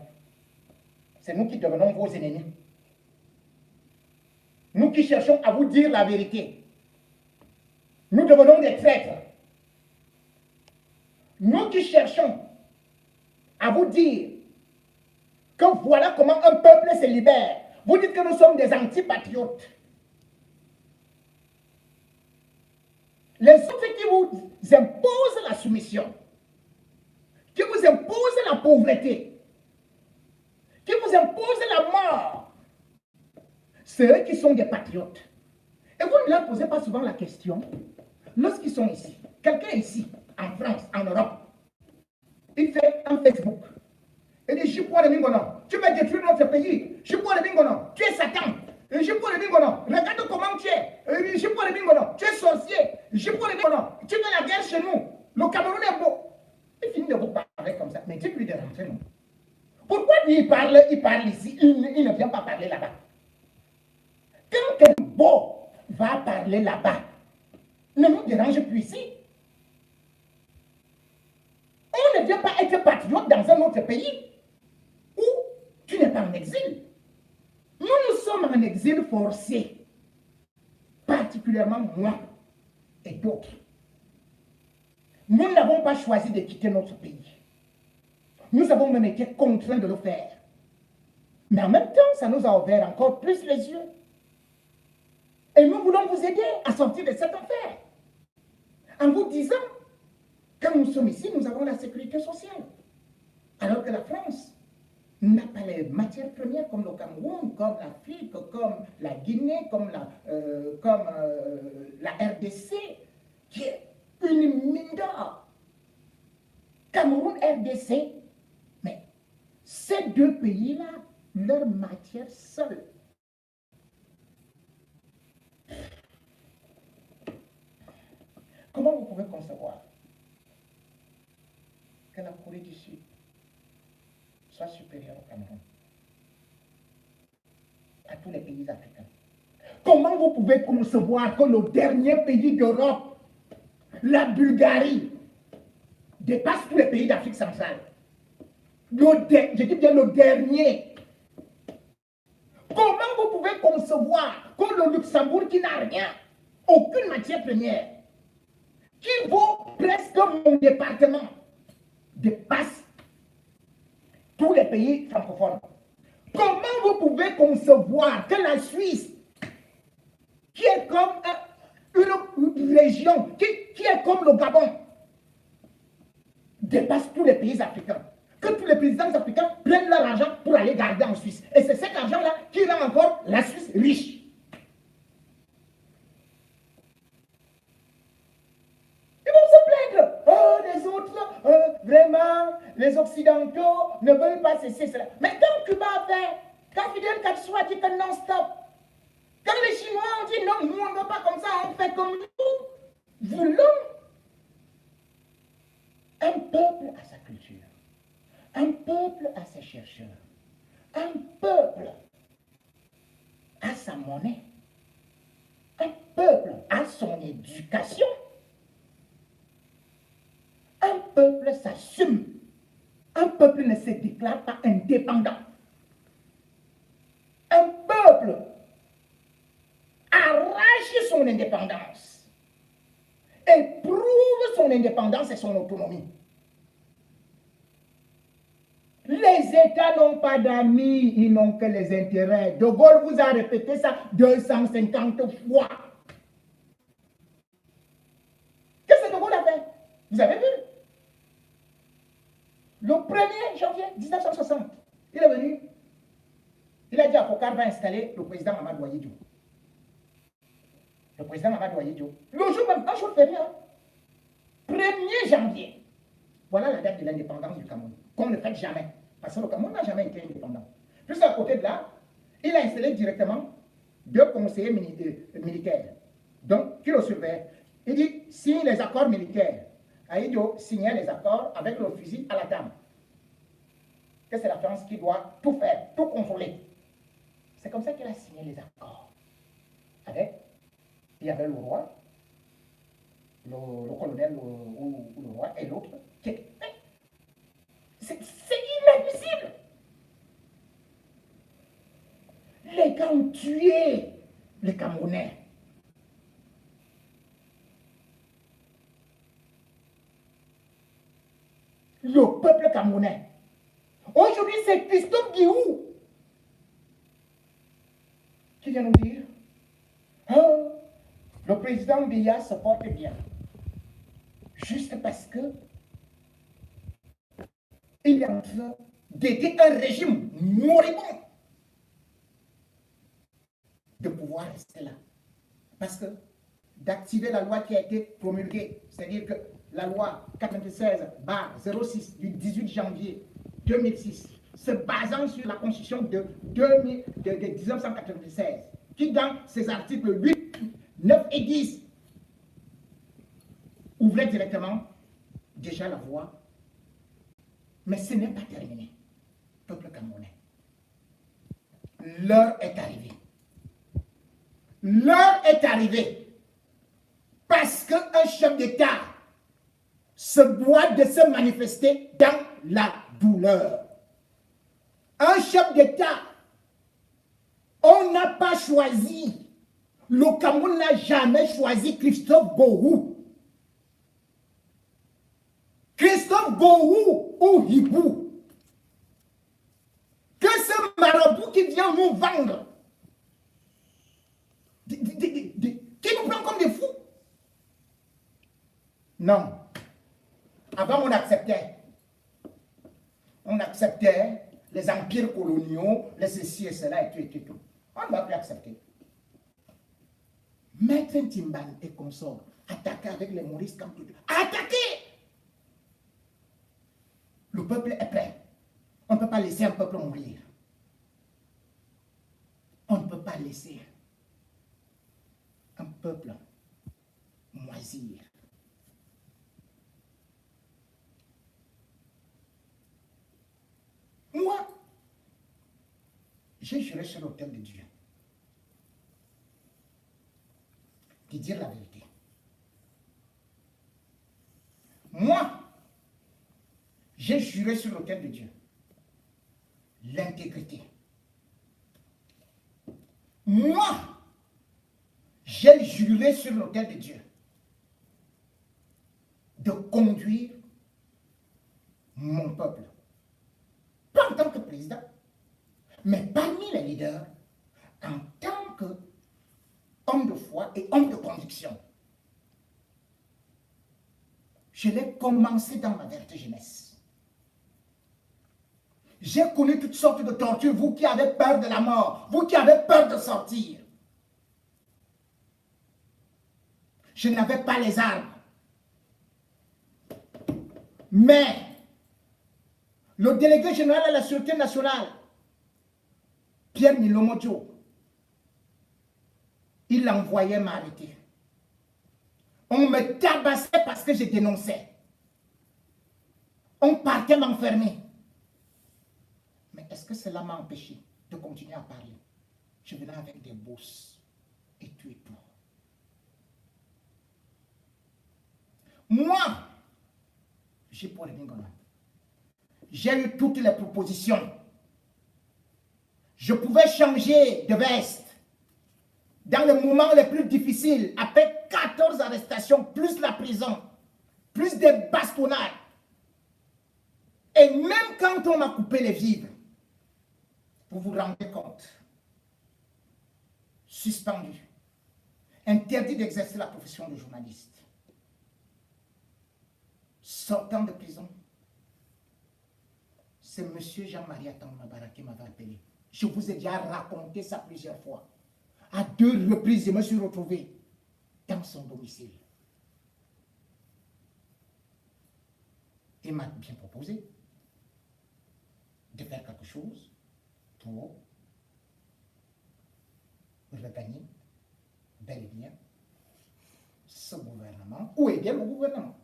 c'est nous qui devenons vos ennemis. Nous qui cherchons à vous dire la vérité. Nous devenons des traîtres. Nous qui cherchons à vous dire que voilà comment un peuple se libère. Vous dites que nous sommes des antipatriotes. Les autres qui vous imposent la soumission, qui vous imposent la pauvreté, qui vous imposent la mort, c'est eux qui sont des patriotes. Et vous ne leur posez pas souvent la question, lorsqu'ils sont ici, quelqu'un ici, en France, en Europe, il fait un Facebook. Il dit, Jipo de Mingono, tu vas détruire notre pays. Jipo de Mingono, tu es Satan. Jipo de Mingono, regarde comment tu es. Jipo de Mingono, tu es sorcier. Jipo de Mingono, tu fais la guerre chez nous. Le Cameroun est beau. Il finit de vous parler comme ça. Mais dites-lui de rentrer, non? Pourquoi lui il parle ici, il ne vient pas parler là-bas? Quand quelqu'un beau va parler là-bas, ne nous dérange plus ici. On ne vient pas être patriote dans un autre pays où tu n'es pas en exil. Nous sommes en exil forcé, particulièrement moi et d'autres. Nous n'avons pas choisi de quitter notre pays. Nous avons même été contraints de le faire. Mais en même temps, ça nous a ouvert encore plus les yeux. Et nous voulons vous aider à sortir de cette affaire. En vous disant, quand nous sommes ici, nous avons la sécurité sociale. Alors que la France n'a pas les matières premières comme le Cameroun, comme l'Afrique, comme la Guinée, comme la RDC, qui est une mine d'or. Cameroun, RDC, mais ces deux pays-là, leur matière seule. Comment vous pouvez concevoir que la Corée du Sud soit supérieure au Cameroun, à tous les pays africains? Comment vous pouvez concevoir que le dernier pays d'Europe, la Bulgarie, dépasse tous les pays d'Afrique centrale? Je dis bien le dernier. Comment vous pouvez concevoir que le Luxembourg, qui n'a rien, aucune matière première, qui vaut presque mon département, dépasse tous les pays francophones? Comment vous pouvez concevoir que la Suisse, qui est comme une région, qui est comme le Gabon, dépasse tous les pays africains? Que tous les présidents africains prennent leur argent pour aller garder en Suisse. Et c'est cet argent-là qui rend encore la Suisse riche. Ils vont se plaindre. Oh, les autres, vraiment, les Occidentaux ne veulent pas cesser cela. Mais quand Cuba a fait, quand Fidel Castro a dit que non-stop, quand les Chinois ont dit non, nous on ne veut pas comme ça, on fait comme nous voulons. Un peuple a sa culture. Un peuple a ses chercheurs. Un peuple a sa monnaie. Un peuple a son éducation. Un peuple s'assume. Un peuple ne se déclare pas indépendant. Un peuple arrache son indépendance et prouve son indépendance et son autonomie. Les États n'ont pas d'amis, ils n'ont que les intérêts. De Gaulle vous a répété ça 250 fois. Qu'est-ce que De Gaulle a fait? Vous avez vu? Le 1er janvier 1960, il est venu. Il a dit à Fokar va installer le président Mamadou Ahidjo. Le président Mamadou Ahidjo. Le jour même, un jour férié, 1er janvier. Voilà la date de l'indépendance du Cameroun, qu'on ne fait jamais. Parce que le Cameroun n'a jamais été indépendant. Juste à côté de là, il a installé directement 2 conseillers militaires, donc qui le surveillent. Il dit, signe les accords militaires. Ahidjo signait les accords avec le fusil à la dame. Que c'est la France qui doit tout faire, tout contrôler. C'est comme ça qu'il a signé les accords. Il y avait le roi, le colonel ou le roi et l'autre. C'est inadmissible. Les gars ont tué les Camerounais. Le peuple camerounais. Aujourd'hui, c'est Christophe Guihou qui vient nous dire oh, le président Biya se porte bien. Juste parce que il est en train d'aider un régime moribond de pouvoir rester là. Parce que d'activer la loi qui a été promulguée, c'est-à-dire que la loi 96/06 du 18 janvier 2006, se basant sur la Constitution de 1996, qui dans ses articles 8, 9 et 10 ouvrait directement déjà la voie. Mais ce n'est pas terminé, peuple camerounais. L'heure est arrivée. L'heure est arrivée. Parce qu'un chef d'État se doit de se manifester dans la douleur. Un chef d'État, on n'a pas choisi. Le Cameroun n'a jamais choisi Christophe Gourou. Christophe Gourou ou Hibou. Que ce marabout qui vient nous vendre, qui nous prend comme des fous. Non. Avant, on acceptait. On acceptait les empires coloniaux, les ceci et cela et tout. On ne va plus accepter. Maître Timban et consorts, attaquer avec les Maurice Kamto. Attaquer! Le peuple est prêt. On ne peut pas laisser un peuple mourir. On ne peut pas laisser un peuple moisir. Moi, j'ai juré sur l'autel de Dieu de dire la vérité. Moi, j'ai juré sur l'autel de Dieu l'intégrité. Moi, j'ai juré sur l'autel de Dieu de conduire mon peuple, pas en tant que président, mais parmi les leaders, en tant qu'homme de foi et homme de conviction. Je l'ai commencé dans ma vérité jeunesse. J'ai connu toutes sortes de tortures, vous qui avez peur de la mort, vous qui avez peur de sortir. Je n'avais pas les armes. Mais le délégué général à la Sûreté nationale, Pierre Milomodio, il envoyait m'arrêter. On me tabassait parce que je dénonçais. On partait m'enfermer. Mais est-ce que cela m'a empêché de continuer à parler? Je venais avec des bosses et tout et tout. Moi, j'ai eu toutes les propositions. Je pouvais changer de veste dans le moment le plus difficile, après 14 arrestations, plus la prison, plus des bastonnades. Et même quand on m'a coupé les vivres, vous vous rendez compte, suspendu, interdit d'exercer la profession de journaliste. Sortant de prison, c'est M. Jean-Marie Atang-Mabara qui m'avait appelé. Je vous ai déjà raconté ça plusieurs fois. À 2 reprises, je me suis retrouvé dans son domicile. Il m'a bien proposé de faire quelque chose pour regagner bel et bien ce gouvernement ou aider le gouvernement.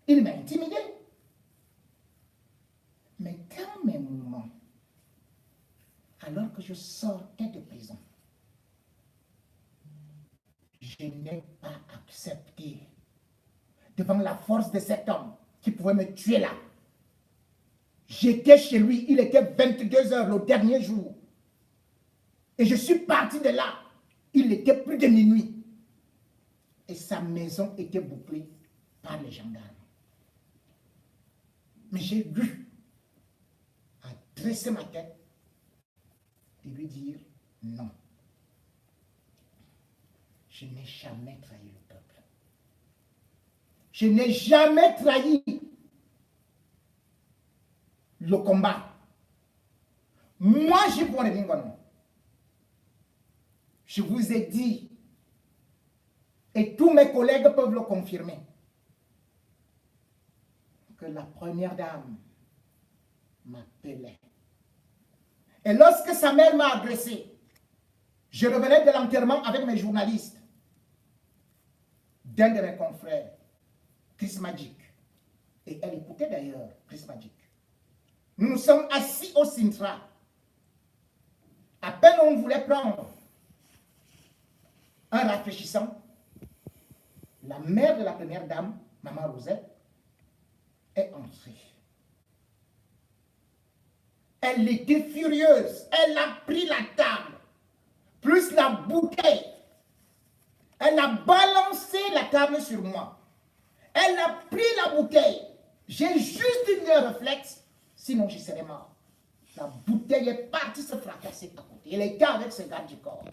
Il m'a intimidé. Mais dans mes moments, alors que je sortais de prison, je n'ai pas accepté devant la force de cet homme qui pouvait me tuer là. J'étais chez lui, il était 22 heures le dernier jour. Et je suis parti de là. Il était plus de minuit. Et sa maison était bouclée par les gendarmes. Mais j'ai eu à dresser ma tête et lui dire non. Je n'ai jamais trahi le peuple. Je n'ai jamais trahi le combat. Moi, je vous ai dit, et tous mes collègues peuvent le confirmer, que la première dame m'appelait. Et lorsque sa mère m'a agressé, je revenais de l'enterrement avec mes journalistes, d'un de mes confrères, Chris Magic. Et elle écoutait d'ailleurs Chris Magic. Nous nous sommes assis au Sintra. À peine on voulait prendre un rafraîchissant, la mère de la première dame, Maman Rosette, est entrée. Elle était furieuse. Elle a pris la table, plus la bouteille. Elle a balancé la table sur moi. Elle a pris la bouteille. J'ai juste eu un réflexe, sinon je serais mort. La bouteille est partie se fracasser à côté. Elle était avec ses gardes du corps.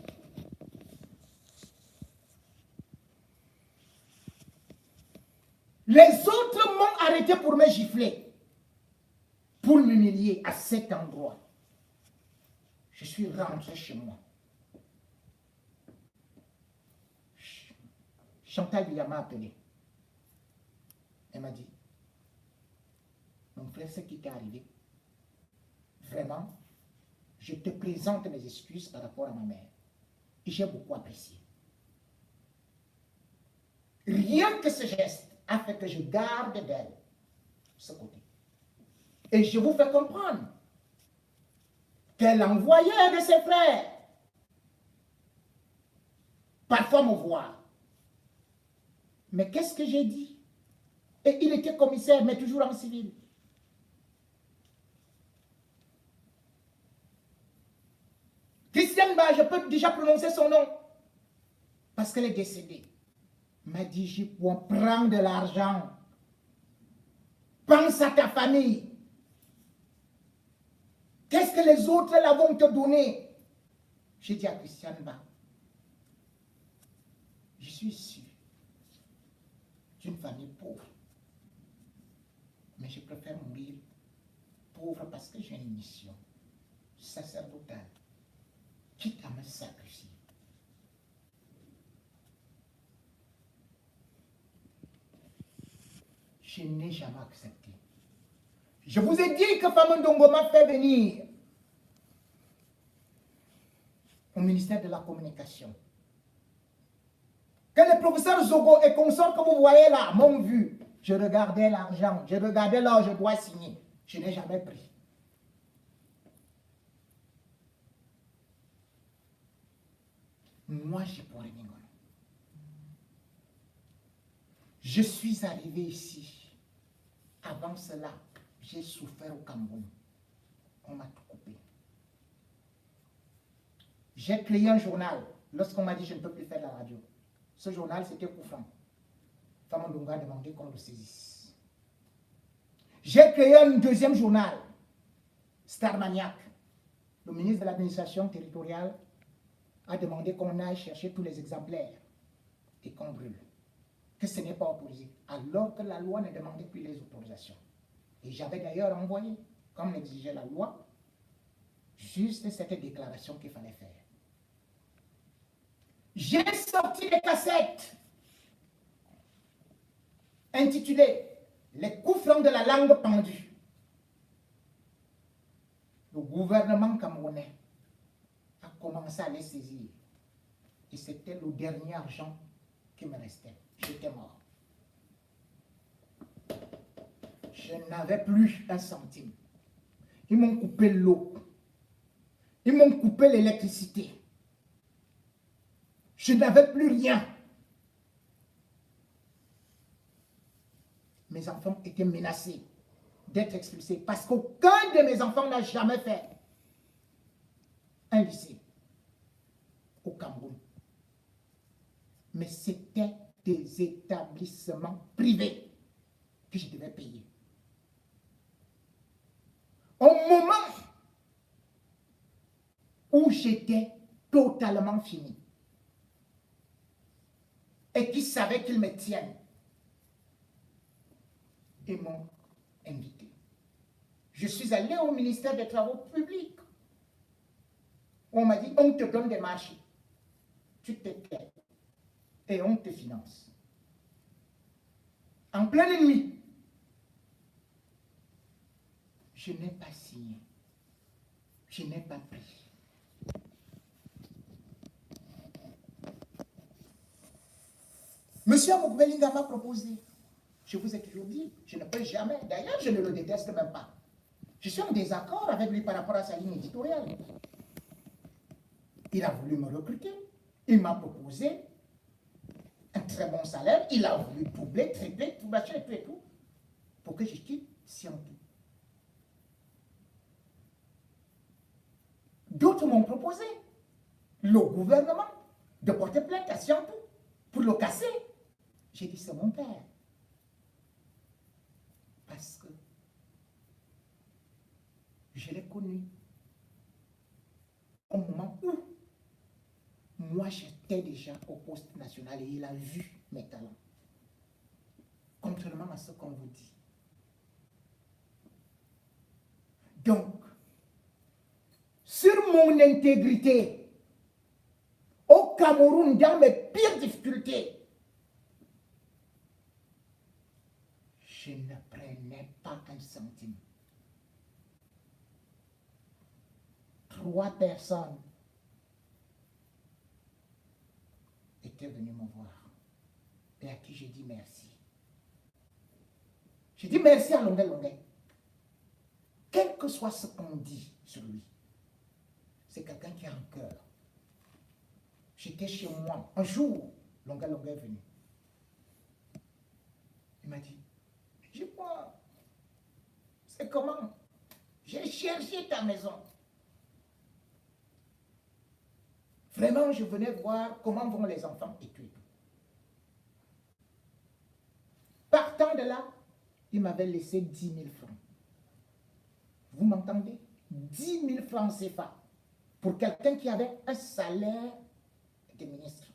Les autres m'ont arrêté pour me gifler. pour m'humilier à cet endroit. Je suis rentré chez moi. Chantal Biya m'a appelé. Elle m'a dit, mon frère, ce qui t'est arrivé, vraiment, je te présente mes excuses par rapport à ma mère. Et j'ai beaucoup apprécié. Rien que ce geste a fait que je garde d'elle ce côté. Et je vous fais comprendre qu'elle envoyait de ses frères parfois me voir. Mais qu'est-ce que j'ai dit? Et il était commissaire, mais toujours en civil. Christiane Ba, je peux déjà prononcer son nom, parce qu'elle est décédée. M'a dit, je prends de l'argent. Pense à ta famille. Qu'est-ce que les autres là vont te donner? J'ai dit à Christiane Ba, je suis issu d'une famille pauvre. Mais je préfère mourir pauvre parce que j'ai une mission sacerdotale, quitte à me sacrifier. Je n'ai jamais accepté. Je vous ai dit que Famandongo m'a fait venir au ministère de la Communication. Que le professeur Zogo et consorts que vous voyez là m'ont vu. Je regardais l'argent, je regardais là où je dois signer. Je n'ai jamais pris. Moi, j'ai pour Rémingon. Je suis arrivé ici. Avant cela, j'ai souffert au Cameroun. On m'a tout coupé. J'ai créé un journal lorsqu'on m'a dit je ne peux plus faire la radio. Ce journal, c'était Koufran. Famandongo a demandé qu'on le saisisse. J'ai créé un deuxième journal, Starmaniac. Le ministre de l'administration territoriale a demandé qu'on aille chercher tous les exemplaires et qu'on brûle. Que ce n'est pas autorisé, alors que la loi ne demandait plus les autorisations. Et j'avais d'ailleurs envoyé, comme l'exigeait la loi, juste cette déclaration qu'il fallait faire. J'ai sorti des cassettes intitulées « Les coups francs de la langue pendue ». Le gouvernement camerounais a commencé à les saisir. Et c'était le dernier argent qui me restait. J'étais mort. Je n'avais plus un centime. Ils m'ont coupé l'eau. Ils m'ont coupé l'électricité. Je n'avais plus rien. Mes enfants étaient menacés d'être expulsés parce qu'aucun de mes enfants n'a jamais fait un lycée au Cameroun. Mais c'était des établissements privés que je devais payer. Au moment où j'étais totalement fini et qui savaient qu'ils me tiennent, ils m'ont invité. Je suis allé au ministère des Travaux publics. On m'a dit, on te donne des marchés. Tu te tais et on te finance. En pleine nuit, je n'ai pas signé. Je n'ai pas pris. Monsieur Mokbelinga m'a proposé. Je vous ai toujours dit, je ne peux jamais. D'ailleurs, je ne le déteste même pas. Je suis en désaccord avec lui par rapport à sa ligne éditoriale. Il a voulu me recruter. Il m'a proposé un très bon salaire. Il a voulu doubler, tripler, tout machin et tout. Pour que je quitte Siantou. D'autres m'ont proposé, le gouvernement, de porter plainte à Siantou pour le casser. J'ai dit, c'est mon père. Parce que je l'ai connu au moment où moi j'étais déjà au poste national et il a vu mes talents. Contrairement à ce qu'on vous dit. intégrité. Au Cameroun, dans mes pires difficultés, je ne prenais pas un centime. 3 personnes étaient venues me voir et à qui j'ai dit merci. J'ai dit merci à Longuet Longuet. Quel que soit ce qu'on dit sur lui, c'est quelqu'un qui a un cœur. J'étais chez moi. Un jour, Longuet Longuet est venu. Il m'a dit, j'ai quoi? C'est comment? J'ai cherché ta maison. Vraiment, je venais voir comment vont les enfants et tout. Partant de là, il m'avait laissé 10 000 francs. Vous m'entendez? 10 000 francs CFA pour quelqu'un qui avait un salaire de ministre.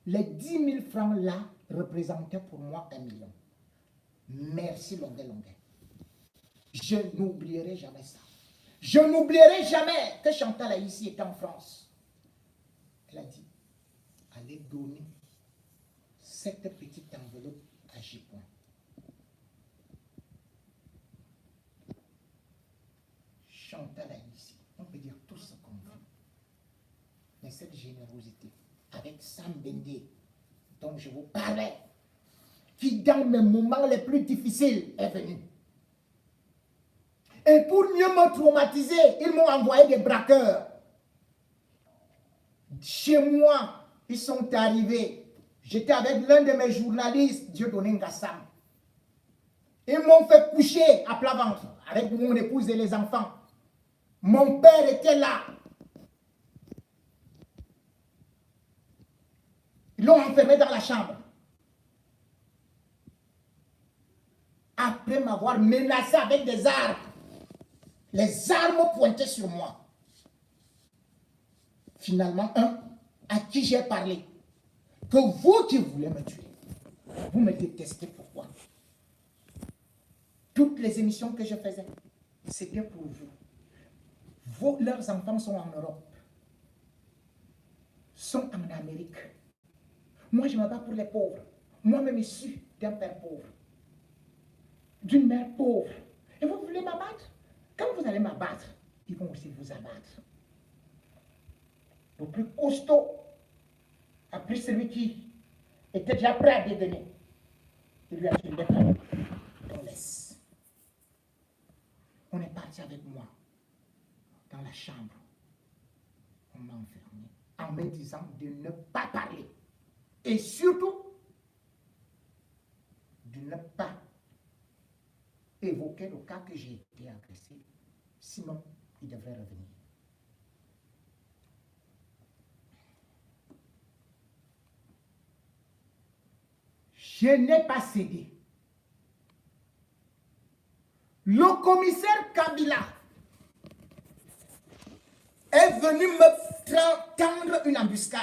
Les 10 000 francs là représentaient pour moi 1 million. Merci Longuet Longuet. Je n'oublierai jamais ça. Je n'oublierai jamais que Chantal Aïssi était en France. Elle a dit, allez donner cette petite enveloppe à J-Point. Chantal Aïssi, on peut dire tout ce qu'on veut. Mais cette générosité, avec Sam Bendé, dont je vous parlais, qui dans mes moments les plus difficiles est venu. Et pour mieux me traumatiser, ils m'ont envoyé des braqueurs. Chez moi, ils sont arrivés. J'étais avec l'un de mes journalistes, Dieudonné Ngassam. Ils m'ont fait coucher à plat ventre avec mon épouse et les enfants. Mon père était là. Ils l'ont enfermé dans la chambre. Après m'avoir menacé avec des armes, les armes pointaient sur moi. Finalement, un à qui j'ai parlé, que vous qui voulez me tuer, vous me détestez, pourquoi? Toutes les émissions que je faisais, c'était pour vous. Leurs enfants sont en Europe, sont en Amérique. Moi, je me bats pour les pauvres. Moi-même issu d'un père pauvre, d'une mère pauvre. Et vous voulez m'abattre? Quand vous allez m'abattre, ils vont aussi vous abattre. Le plus costaud a pris celui qui était déjà prêt à dégainer. Il lui a dit, on laisse. On est parti avec moi dans la chambre. On m'a enfermé en me disant de ne pas parler. Et surtout, de ne pas évoquer le cas que j'ai été agressé. Sinon, il devrait revenir. Je n'ai pas cédé. Le commissaire Kabila est venu me tendre une embuscade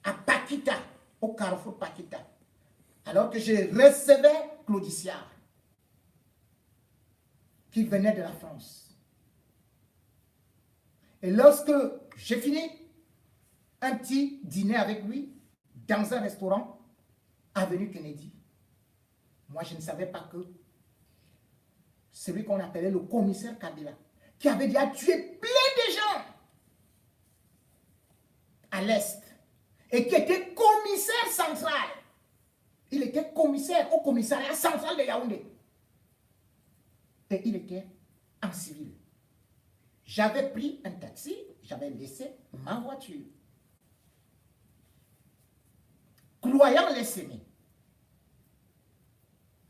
à Paquita, au carrefour Paquita, alors que je recevais Claudiciard, qui venait de la France. Et lorsque j'ai fini un petit dîner avec lui dans un restaurant, avenue Kennedy, moi je ne savais pas que celui qu'on appelait le commissaire Kabila, qui avait déjà tué plein de gens à l'Est, et qui était commissaire central. Il était commissaire au commissariat central de Yaoundé. Et il était en civil. J'avais pris un taxi, j'avais laissé ma voiture. Croyant les s'aimer.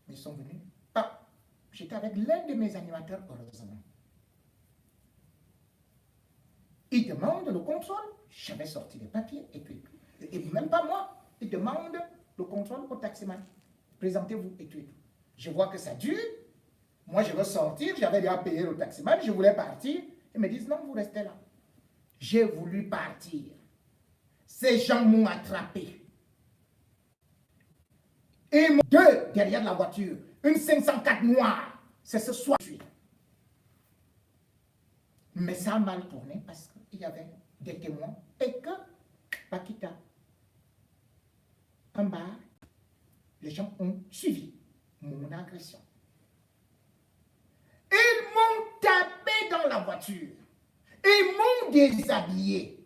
Ils sont venus. Ah, j'étais avec l'un de mes animateurs, heureusement. Il demande le contrôle. J'avais sorti des papiers et tout. Et même pas moi. Il demande le contrôle au taximan. Présentez-vous et tout. Je vois que ça dure. Moi, je veux sortir. J'avais déjà payé le taximan. Je voulais partir. Ils me disent non, vous restez là. J'ai voulu partir. Ces gens m'ont attrapé. Et deux derrière la voiture. Une 504 noire. C'est ce soir. Mais ça a mal tourné parce qu'il y avait des témoins et que Paquita, un bar, les gens ont suivi mon agression. Ils m'ont tapé dans la voiture. Ils m'ont déshabillé.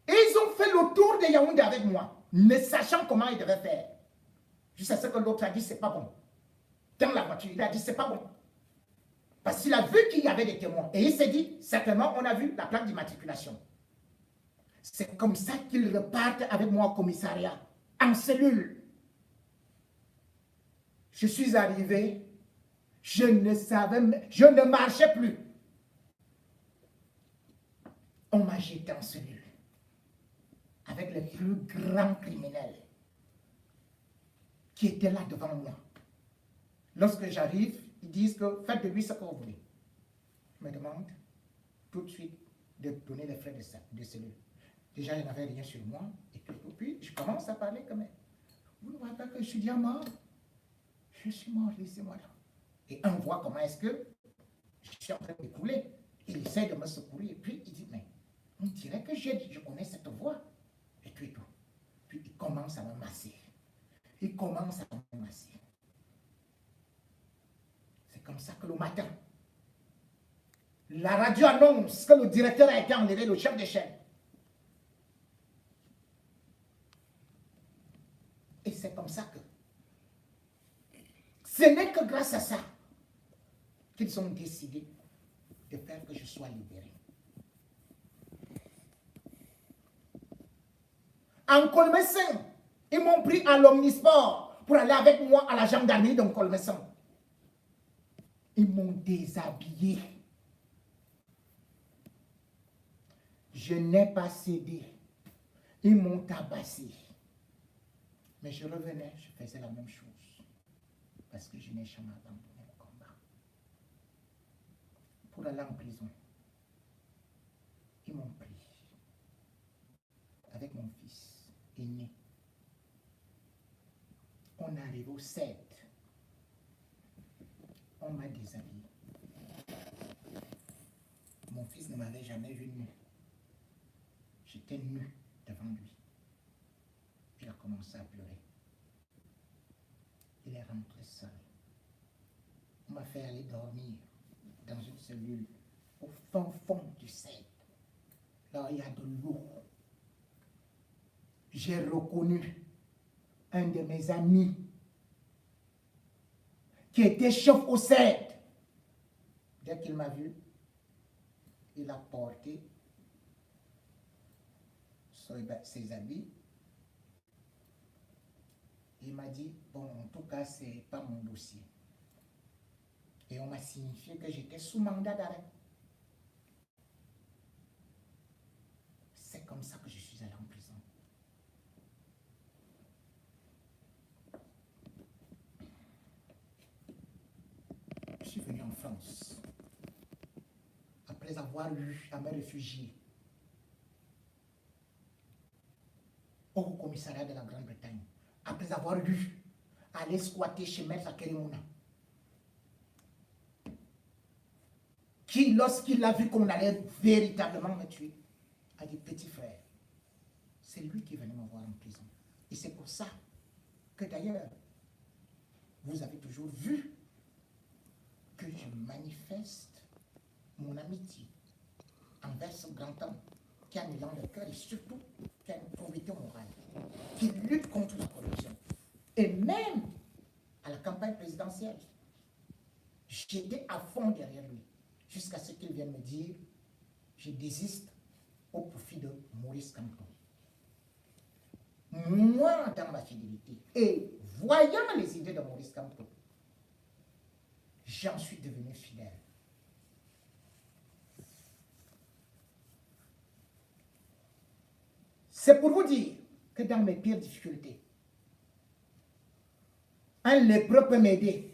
Ils ont fait le tour de Yaoundé avec moi, ne sachant comment ils devaient faire. Jusqu'à ce que l'autre a dit, c'est pas bon. Dans la voiture, il a dit, c'est pas bon. Parce qu'il a vu qu'il y avait des témoins. Et il s'est dit, certainement, on a vu la plaque d'immatriculation. C'est comme ça qu'ils repartent avec moi au commissariat, en cellule. Je suis arrivé, je ne marchais plus. On m'a jeté en cellule avec les plus grands criminels qui étaient là devant moi. Lorsque j'arrive, ils disent que faites de lui ce que vous voulez. Je me demande tout de suite de donner les frais de cellule. Déjà, il n'y avait rien sur moi. Et puis, je commence à parler comme elle. Vous ne voyez pas que je suis déjà mort? Je suis mort, laissez-moi là. Et on voit comment est-ce que je suis en train de couler. Il essaie de me secourir. Et puis, il dit, mais on dirait que je connais cette voix. Et tout et tout. Puis, il commence à me masser. Il commence à me masser. C'est comme ça que le matin, la radio annonce que le directeur a été enlevé, le chef de chaîne. Et c'est comme ça que ce n'est que grâce à ça qu'ils ont décidé de faire que je sois libéré. En Colmessin, ils m'ont pris à l'Omnisport pour aller avec moi à la gendarmerie de Colmessin. Ils m'ont déshabillé. Je n'ai pas cédé. Ils m'ont tabassé. Mais je revenais, je faisais la même chose. Parce que je n'ai jamais abandonné le combat. Pour aller en prison, ils m'ont pris avec mon fils aîné. On arrive au 7. On m'a déshabillé. Mon fils ne m'avait jamais vu nu. J'étais nu devant lui. Il a commencé à pleurer. Il est rentré seul. On m'a fait aller dormir dans une cellule au fin fond du Seine. Là, il y a de l'eau. J'ai reconnu un de mes amis qui était chef au Seine. Dès qu'il m'a vu, il a porté ses habits. Il m'a dit, bon, en tout cas, ce n'est pas mon dossier. Et on m'a signifié que j'étais sous mandat d'arrêt. C'est comme ça que je suis allé en prison. Je suis venu en France. Après avoir eu à me réfugier au commissariat de la Grande-Bretagne. Après avoir eu à aller squatter chez Maître Akerimuna, qui, lorsqu'il a vu qu'on allait véritablement me tuer, a dit, petit frère, c'est lui qui venait me voir en prison. Et c'est pour ça que d'ailleurs, vous avez toujours vu que je manifeste mon amitié envers ce grand homme qui a un élan de cœur et surtout qui a une probité morale, qui lutte contre la corruption. Et même à la campagne présidentielle, j'étais à fond derrière lui, jusqu'à ce qu'il vienne me dire, je désiste au profit de Maurice Kamto. Moi, dans ma fidélité, et voyant les idées de Maurice Kamto, j'en suis devenu fidèle. C'est pour vous dire que dans mes pires difficultés, un lépreux peut m'aider,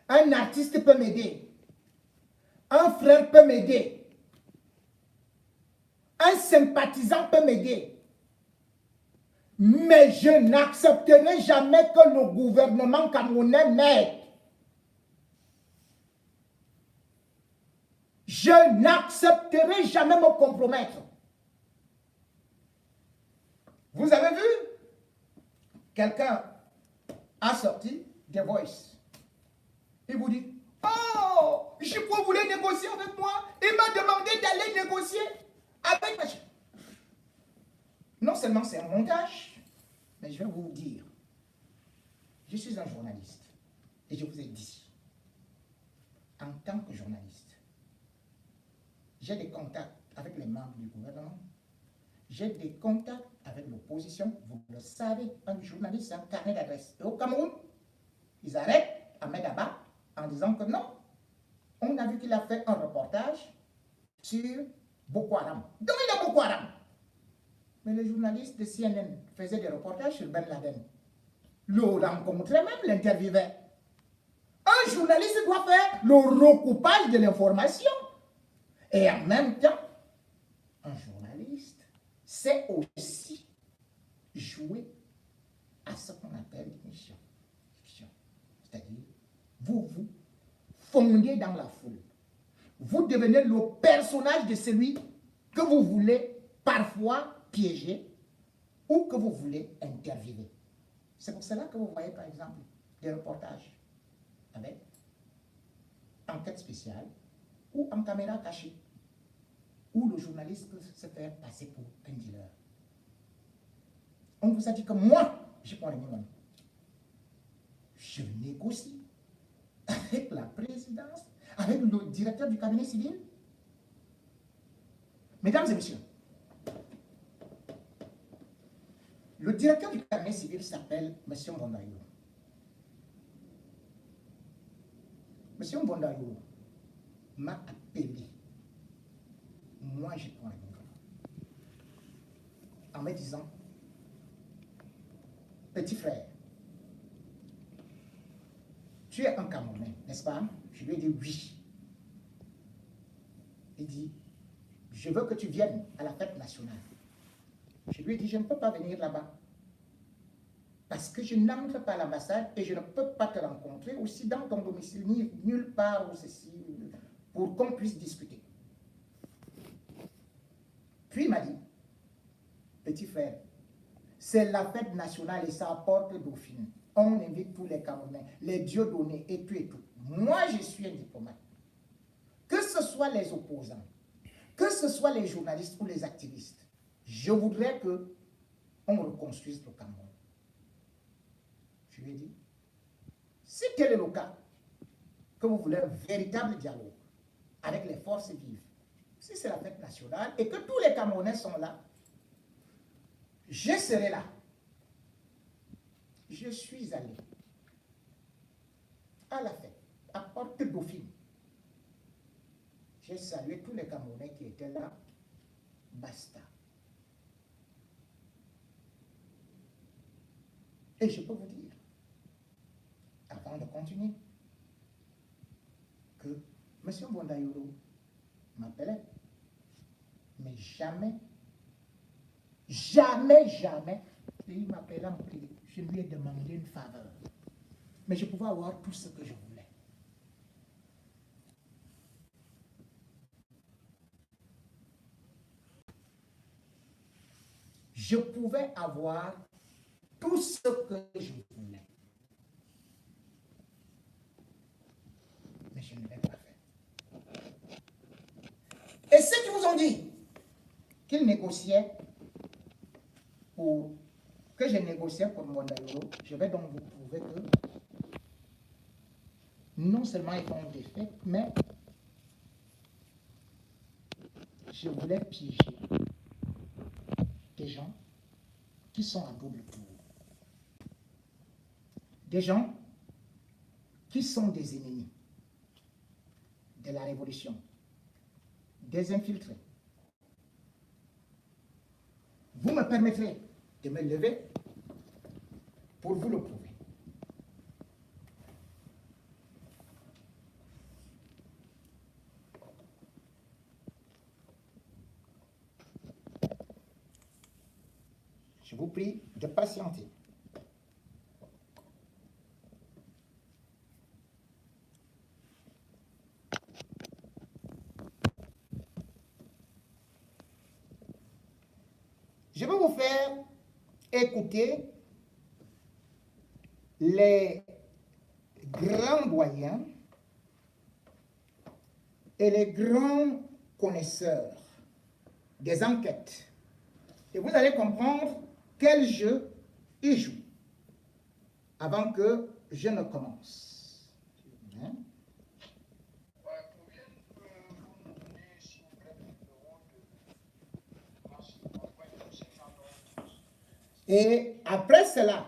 un artiste peut m'aider, un frère peut m'aider, un sympathisant peut m'aider. Mais je n'accepterai jamais que le gouvernement camerounais m'aide. Je n'accepterai jamais me compromettre. Vous avez vu? Quelqu'un a sorti des voice. Il vous dit, oh, Jipo voulait négocier avec moi. Il m'a demandé d'aller négocier avec ma chef. Non seulement c'est un montage, mais je vais vous dire, je suis un journaliste. Et je vous ai dit, en tant que journaliste, j'ai des contacts avec les membres du gouvernement, j'ai des contacts avec l'opposition. Vous le savez, un journaliste, c'est un carnet d'adresse. Et au Cameroun, ils arrêtent Ahmed Abba en disant que non. On a vu qu'il a fait un reportage sur Boko Haram. Donc il y a Boko Haram. Mais les journalistes de CNN faisaient des reportages sur Ben Laden. Le rencontrait même, l'interviewait. Un journaliste doit faire le recoupage de l'information. Et en même temps, un journaliste sait aussi jouer à ce qu'on appelle une fiction. C'est-à-dire, vous vous fondez dans la foule. Vous devenez le personnage de celui que vous voulez parfois piéger ou que vous voulez interviewer. C'est pour cela que vous voyez par exemple des reportages avec enquête spéciale ou en caméra cachée, où le journaliste peut se faire passer pour un dealer. On vous a dit que moi, je prends le minimum. Je négocie avec la présidence, avec le directeur du cabinet civil. Mesdames et messieurs, le directeur du cabinet civil s'appelle M. Mbondayo. M. Mbondayo m'a appelé. Moi, je prends le micro. En me disant, petit frère, tu es un Camerounais, n'est-ce pas? Je lui ai dit oui. Il dit, je veux que tu viennes à la fête nationale. Je lui ai dit, je ne peux pas venir là-bas. Parce que je n'entre pas à l'ambassade et je ne peux pas te rencontrer aussi dans ton domicile, ni nulle part où ceci, pour qu'on puisse discuter. Puis il m'a dit, petit frère, c'est la fête nationale et ça apporte Dauphine. On invite tous les Camerounais, les Dieudonné et tout et tout. Moi, je suis un diplomate. Que ce soit les opposants, que ce soit les journalistes ou les activistes, je voudrais qu'on reconstruise le Cameroun. Je lui ai dit, si tel est le cas, que vous voulez un véritable dialogue avec les forces vives, si c'est la fête nationale et que tous les Camerounais sont là, je serai là. Je suis allé à la fête, à Porte Dauphine. J'ai salué tous les Camerounais qui étaient là. Basta. Et je peux vous dire, avant de continuer, que M. Mbondayo m'appelait, mais jamais, il m'appelait en privé. Je lui ai demandé une faveur. Mais je pouvais avoir tout ce que je voulais. Je pouvais avoir tout ce que je voulais. Mais je ne l'ai pas fait. Et ceux qui vous ont dit qu'ils négociaient que je négociais pour Mbondayo, je vais donc vous prouver que non seulement ils font des faits, mais je voulais piéger des gens qui sont à double tour. Des gens qui sont des ennemis de la révolution, des infiltrés. Vous me permettrez de me lever pour vous le prouver. Je vous prie de patienter. Je vais vous faire écouter les grands doyens et les grands connaisseurs des enquêtes. Et vous allez comprendre quel jeu ils jouent avant que je ne commence. Hein? Et après cela,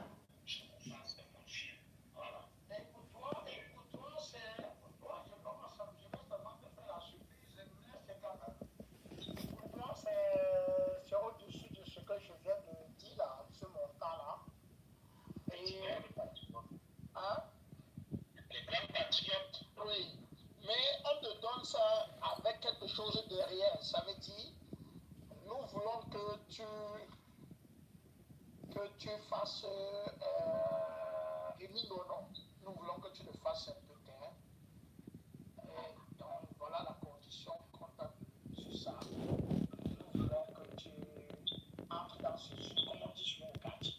c'est au-dessus de ce que je viens de dire là, ce montant-là. Et, hein? Les grands patriotes. Oui, mais on te donne ça avec quelque chose derrière. Ça veut dire, nous voulons que tu fasses Rémi Donon. Nous voulons que tu le fasses un peu terrain. Donc voilà la condition comptable sur ça. Nous voulons que tu entres dans ce jeu, comme on dit sur mon quartier.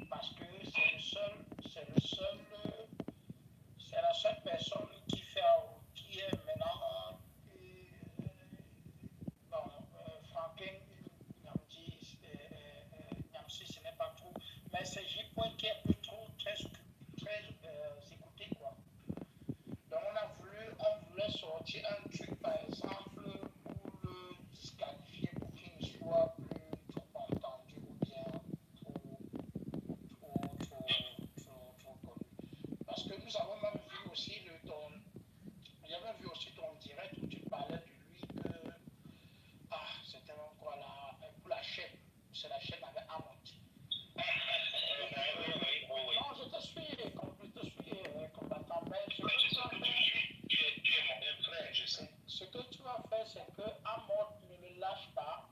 Parce que c'est la seule personne qui est maintenant Franklin Nyamsi, ce n'est pas trop, mais c'est J-Point qui est plus trop très écouté quoi. Donc on voulait sortir un truc par exemple pour le disqualifier pour qu'il ne soit plus trop entendu ou bien trop connu. Parce que nous avons même vu aussi j'avais vu aussi ton direct où tu parlais de lui que c'était quoi là pour la chaîne, c'est la chaîne avec Amont. Non, je te suis combattant, mais tu es mon frère, je sais. Ce que tu vas faire, c'est que Amont ne le lâche pas.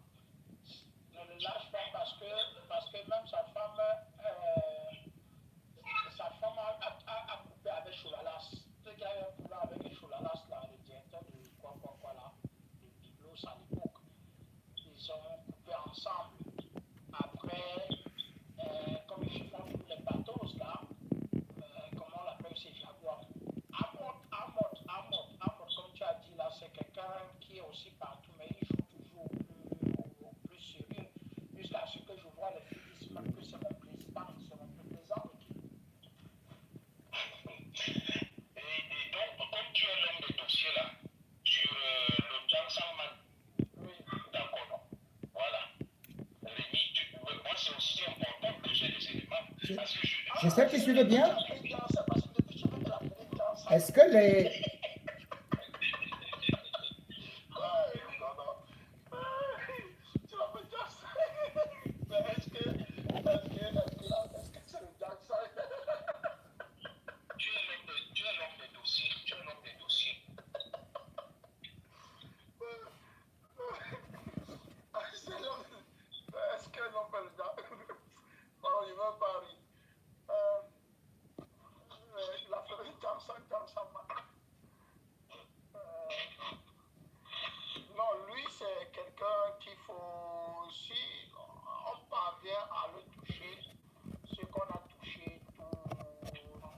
Ne le lâche pas parce que même sa femme a coupé avec Choulalas. Ce gars a coupé avec Choulalas, là, le directeur de quoi là, de Biblos à l'époque. Ils ont coupé ensemble. Après, comme ils font tous les bateaux là, comment on l'appelle ces jaguars. Amot, comme tu as dit là, c'est quelqu'un qui est aussi partout, mais il joue toujours au plus sérieux. Jusqu'à ce que je vois les filles disent même que c'est mon président d'équipe. Et donc, comme tu es l'homme de dossier là, sur le Dansaman, oui, d'accord, voilà. Rémi, moi c'est aussi important que j'ai des éléments. Je sais que tu suivais bien. Est-ce que les... Non, lui, c'est quelqu'un qu'il faut, si on parvient à le toucher, ce qu'on a touché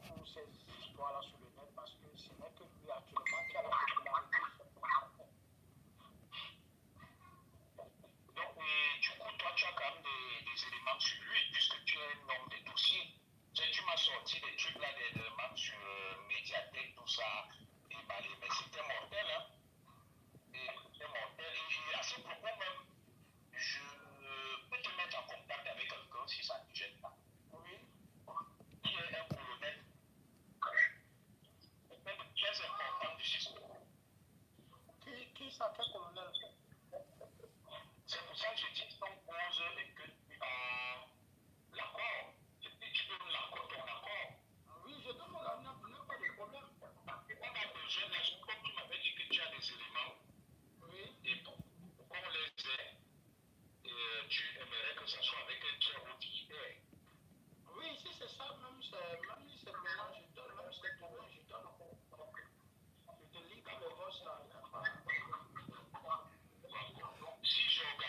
tous ces histoires-là sur le net, parce que ce n'est que lui actuellement qui a la popularité. Donc, du coup, toi, tu as quand même des éléments sur lui, puisque tu es un homme de dossier. Tu m'as sorti des trucs là, des éléments sur Médiathèque, tout ça, et mais c'était mortel, hein. C'était mortel. Et à ce propos même, je peux te mettre en contact avec quelqu'un si ça ne te gêne pas. Oui. Qui est un colonel. Très important du système. Qui ça, quel colonel? C'est pour ça que je dis qu'on pose et que l'accord. Tu donnes l'accord, ton accord. Oui, je donne mon accord, pas de problème. On a besoin, comme tu m'avais dit que tu as des éléments. Oui. Et pour qu'on les ait, tu aimerais que ça soit avec un très haut dignitaire. Oui, si c'est ça, même si c'est maintenant, je donne, même si c'est demain, je donne. Je te lis dans le voice là. Si j'organise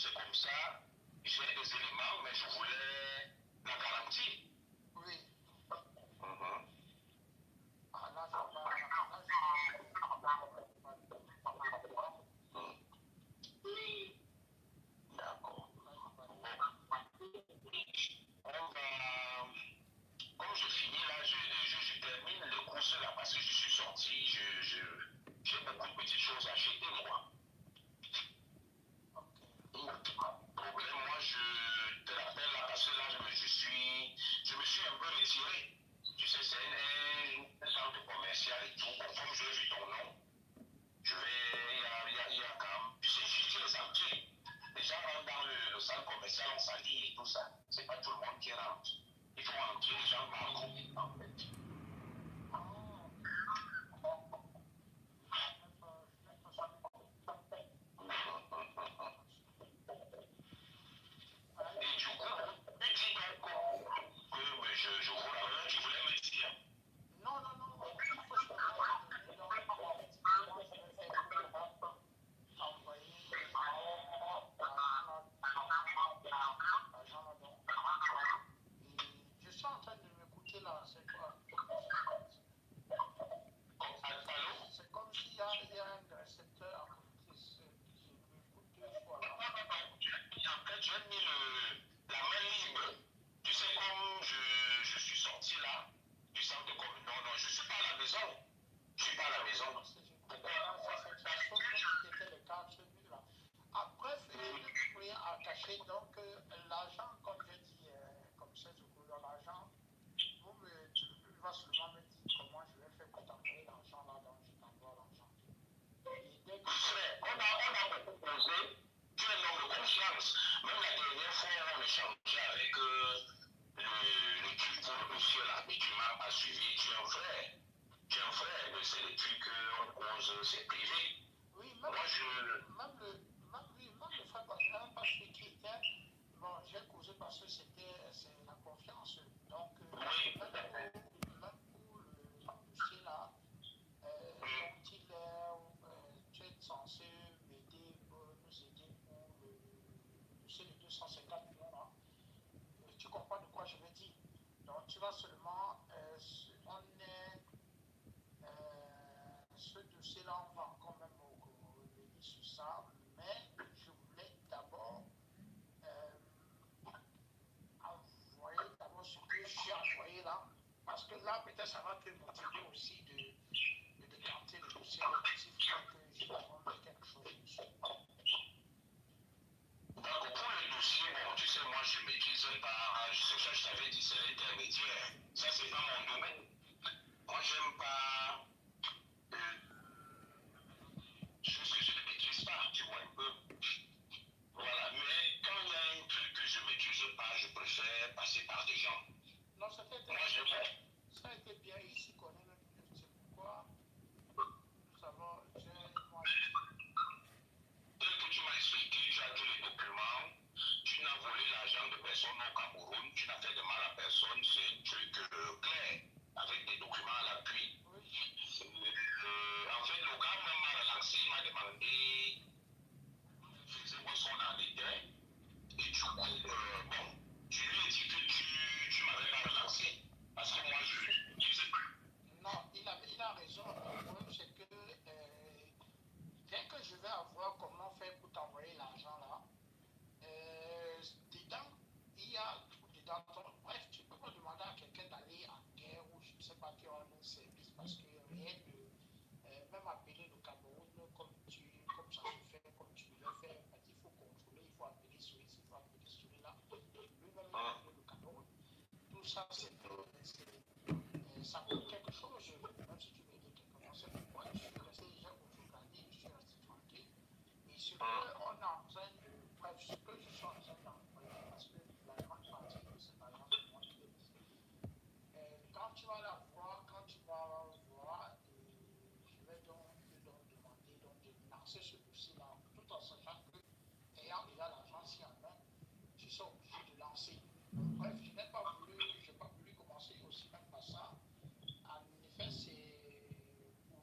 c'est comme ça, j'ai des éléments, mais je voulais la garantie. Oui. Mhm. Ah, là, je D'accord. Comme je finis là, je termine le course là parce que je suis sorti, j'ai beaucoup de petites choses à acheter moi. Problème, moi je te rappelle là parce que là je me suis un peu retiré. Tu sais, c'est un centre commercial et tout. Bon, comme j'ai vu ton nom, il y a quand même, tu sais, juste les entrées. Les gens rentrent dans le centre commercial, on s'allie et tout ça. C'est pas tout le monde qui rentre. Il faut entrer les gens par groupe, en fait. Et du coup, tu dis donc que je roule avec, tu voulais me dire. non, il faut se donner. Donc, effectivement, je vais faire pour envoyer l'argent là-dedans. Et je suis en train de m'écouter là, c'est quoi? Allô? C'est comme s'il y a un récepteur à côté, je m'écoute deux fois là. En fait, j'ai mis la main libre. Tu sais, comme je suis sorti là, du centre de commun. Non, je ne suis pas à la maison. Je ne suis pas à la maison. Ça sonne comme si c'était le 4 000 là. Bref, je ne peux rien attacher. Donc, l'argent, comme je dis, comme ça, je couleur l'argent, il va seulement me dire comment je vais faire pour t'envoyer l'argent là, donc je t'envoie l'argent. Et dès que On a beaucoup posé. Tu es un homme de confiance. Même la dernière fois, on échangeait avec le truc pour le dossier là, mais tu ne m'as pas suivi. Tu es un frère. Tu es un frère, mais c'est les trucs qu'on cause, c'est privé. oui, même le frère Bazin, parce que qui était, bon, j'ai causé parce que c'est la confiance. Donc, Oui. même pour le dossier là, dont tu es censé m'aider, nous aider pour le dossier de 250 millions là. Tu comprends de quoi je veux dire? Donc, tu vas seulement, ce dossier-là, on va encore même revenir sur ça, mais je voulais d'abord envoyer d'abord ce que j'ai envoyé là, parce que là, peut-être ça va te motiver aussi de tenter le dossier s'il faut que je prenne quelque chose dessus. Donc, pour le dossier, bon, tu sais, moi, je ne maîtrise pas. Ce que je t'avais dit, c'est l'intermédiaire. Ça, c'est pas mon domaine. Moi, j'aime pas chose que je ne maîtrise pas, tu vois un peu. Voilà, mais quand il y a un truc que je ne maîtrise pas, je préfère passer par des gens. Non, ça a été bien ici qu'on est même. C'est pourquoi nous avons, moi, Tel que tu m'as expliqué, tu as tous les documents, tu n'as volé l'argent de personne au Cameroun, tu n'as fait de mal à personne, c'est un truc clair, avec des documents à l'appui. oui. En fait, le gars m'a relancé, il m'a demandé où son en était. Et du coup, bon, je lui ai dit que tu m'avais pas relancé. Parce que moi, je ne sais pas. Non, il a raison. Le problème, c'est que dès que je vais avoir comment faire pour t'envoyer l'argent là, dedans, il y a dedans, bref, tu peux pas demander à quelqu'un d'aller en guerre ou je ne sais pas qui aura un service parce que rien de, même appeler le Cameroun comme ça se fait, comme tu devais faire, parce qu'il faut contrôler, il faut appeler celui-ci, il faut appeler celui-là, lui-même il a appelé le Cameroun. Tout ça, ça coûte quelque chose, même si tu veux aider quelqu'un. C'est pourquoi je suis resté déjà autogradé, je suis resté tranquille. Et ce qu'on est en train de, bref, ce que je suis en train d'envoyer, parce que la grande partie de cet argent, c'est moi qui l'ai mis. Quand tu vas la voir, je vais donc demander de lancer ce dossier-là, tout en sachant que, ayant déjà l'argent si en main, tu seras obligé de lancer. Donc, bref, je n'ai pas voulu commencer aussi même par ça. En effet, c'est pour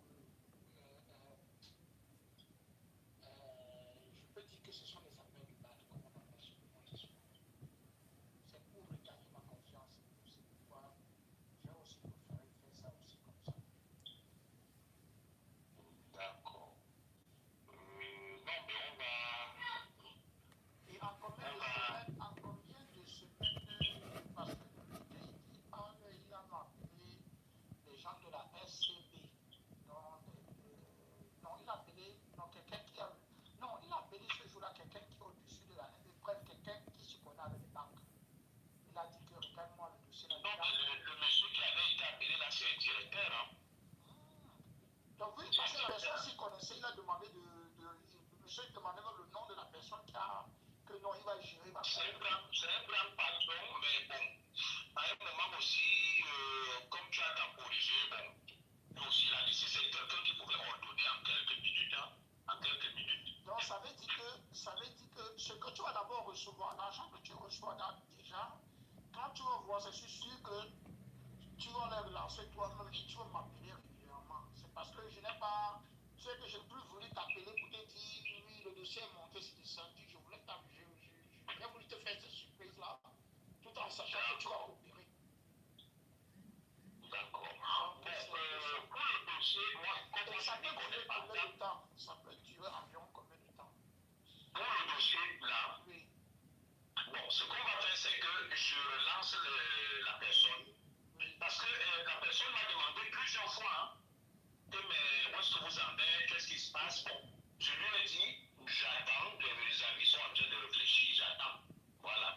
je peux dire que ce sont les affaires du bal, quoi. demandé monsieur demandait même le nom de la personne qui a, que non, il va gérer. C'est un grand patron, mais bon, à un moment aussi, comme tu as temporisé, bon, lui aussi, il a dit, c'est quelqu'un qui pourrait ordonner en quelques minutes, hein, en quelques minutes. Donc, ça veut dire que ce que tu vas d'abord recevoir, l'argent que tu reçois déjà, quand tu vas voir, c'est sûr que tu vas les relancer toi-même et tu vas m'appeler régulièrement. C'est parce que je n'ai pas, tu sais que je n'ai plus voulu t'appeler pour te dire, oui, le dossier est monté, c'est descendu, je voulais t'appeler, j'ai voulu te faire cette surprise-là, tout en sachant que tu vas opérer. D'accord. Pour le dossier, moi, comme ça je ne connais pas combien de temps? Ça peut durer environ combien de temps? Pour le dossier, là, oui. Bon, ce qu'on va faire, c'est que je relance la personne. Parce que la personne m'a demandé plusieurs fois, hein, mais où est-ce que vous en êtes, qu'est-ce qui se passe? Bon, je lui ai dit, j'attends, les amis sont en train de réfléchir, j'attends. Voilà.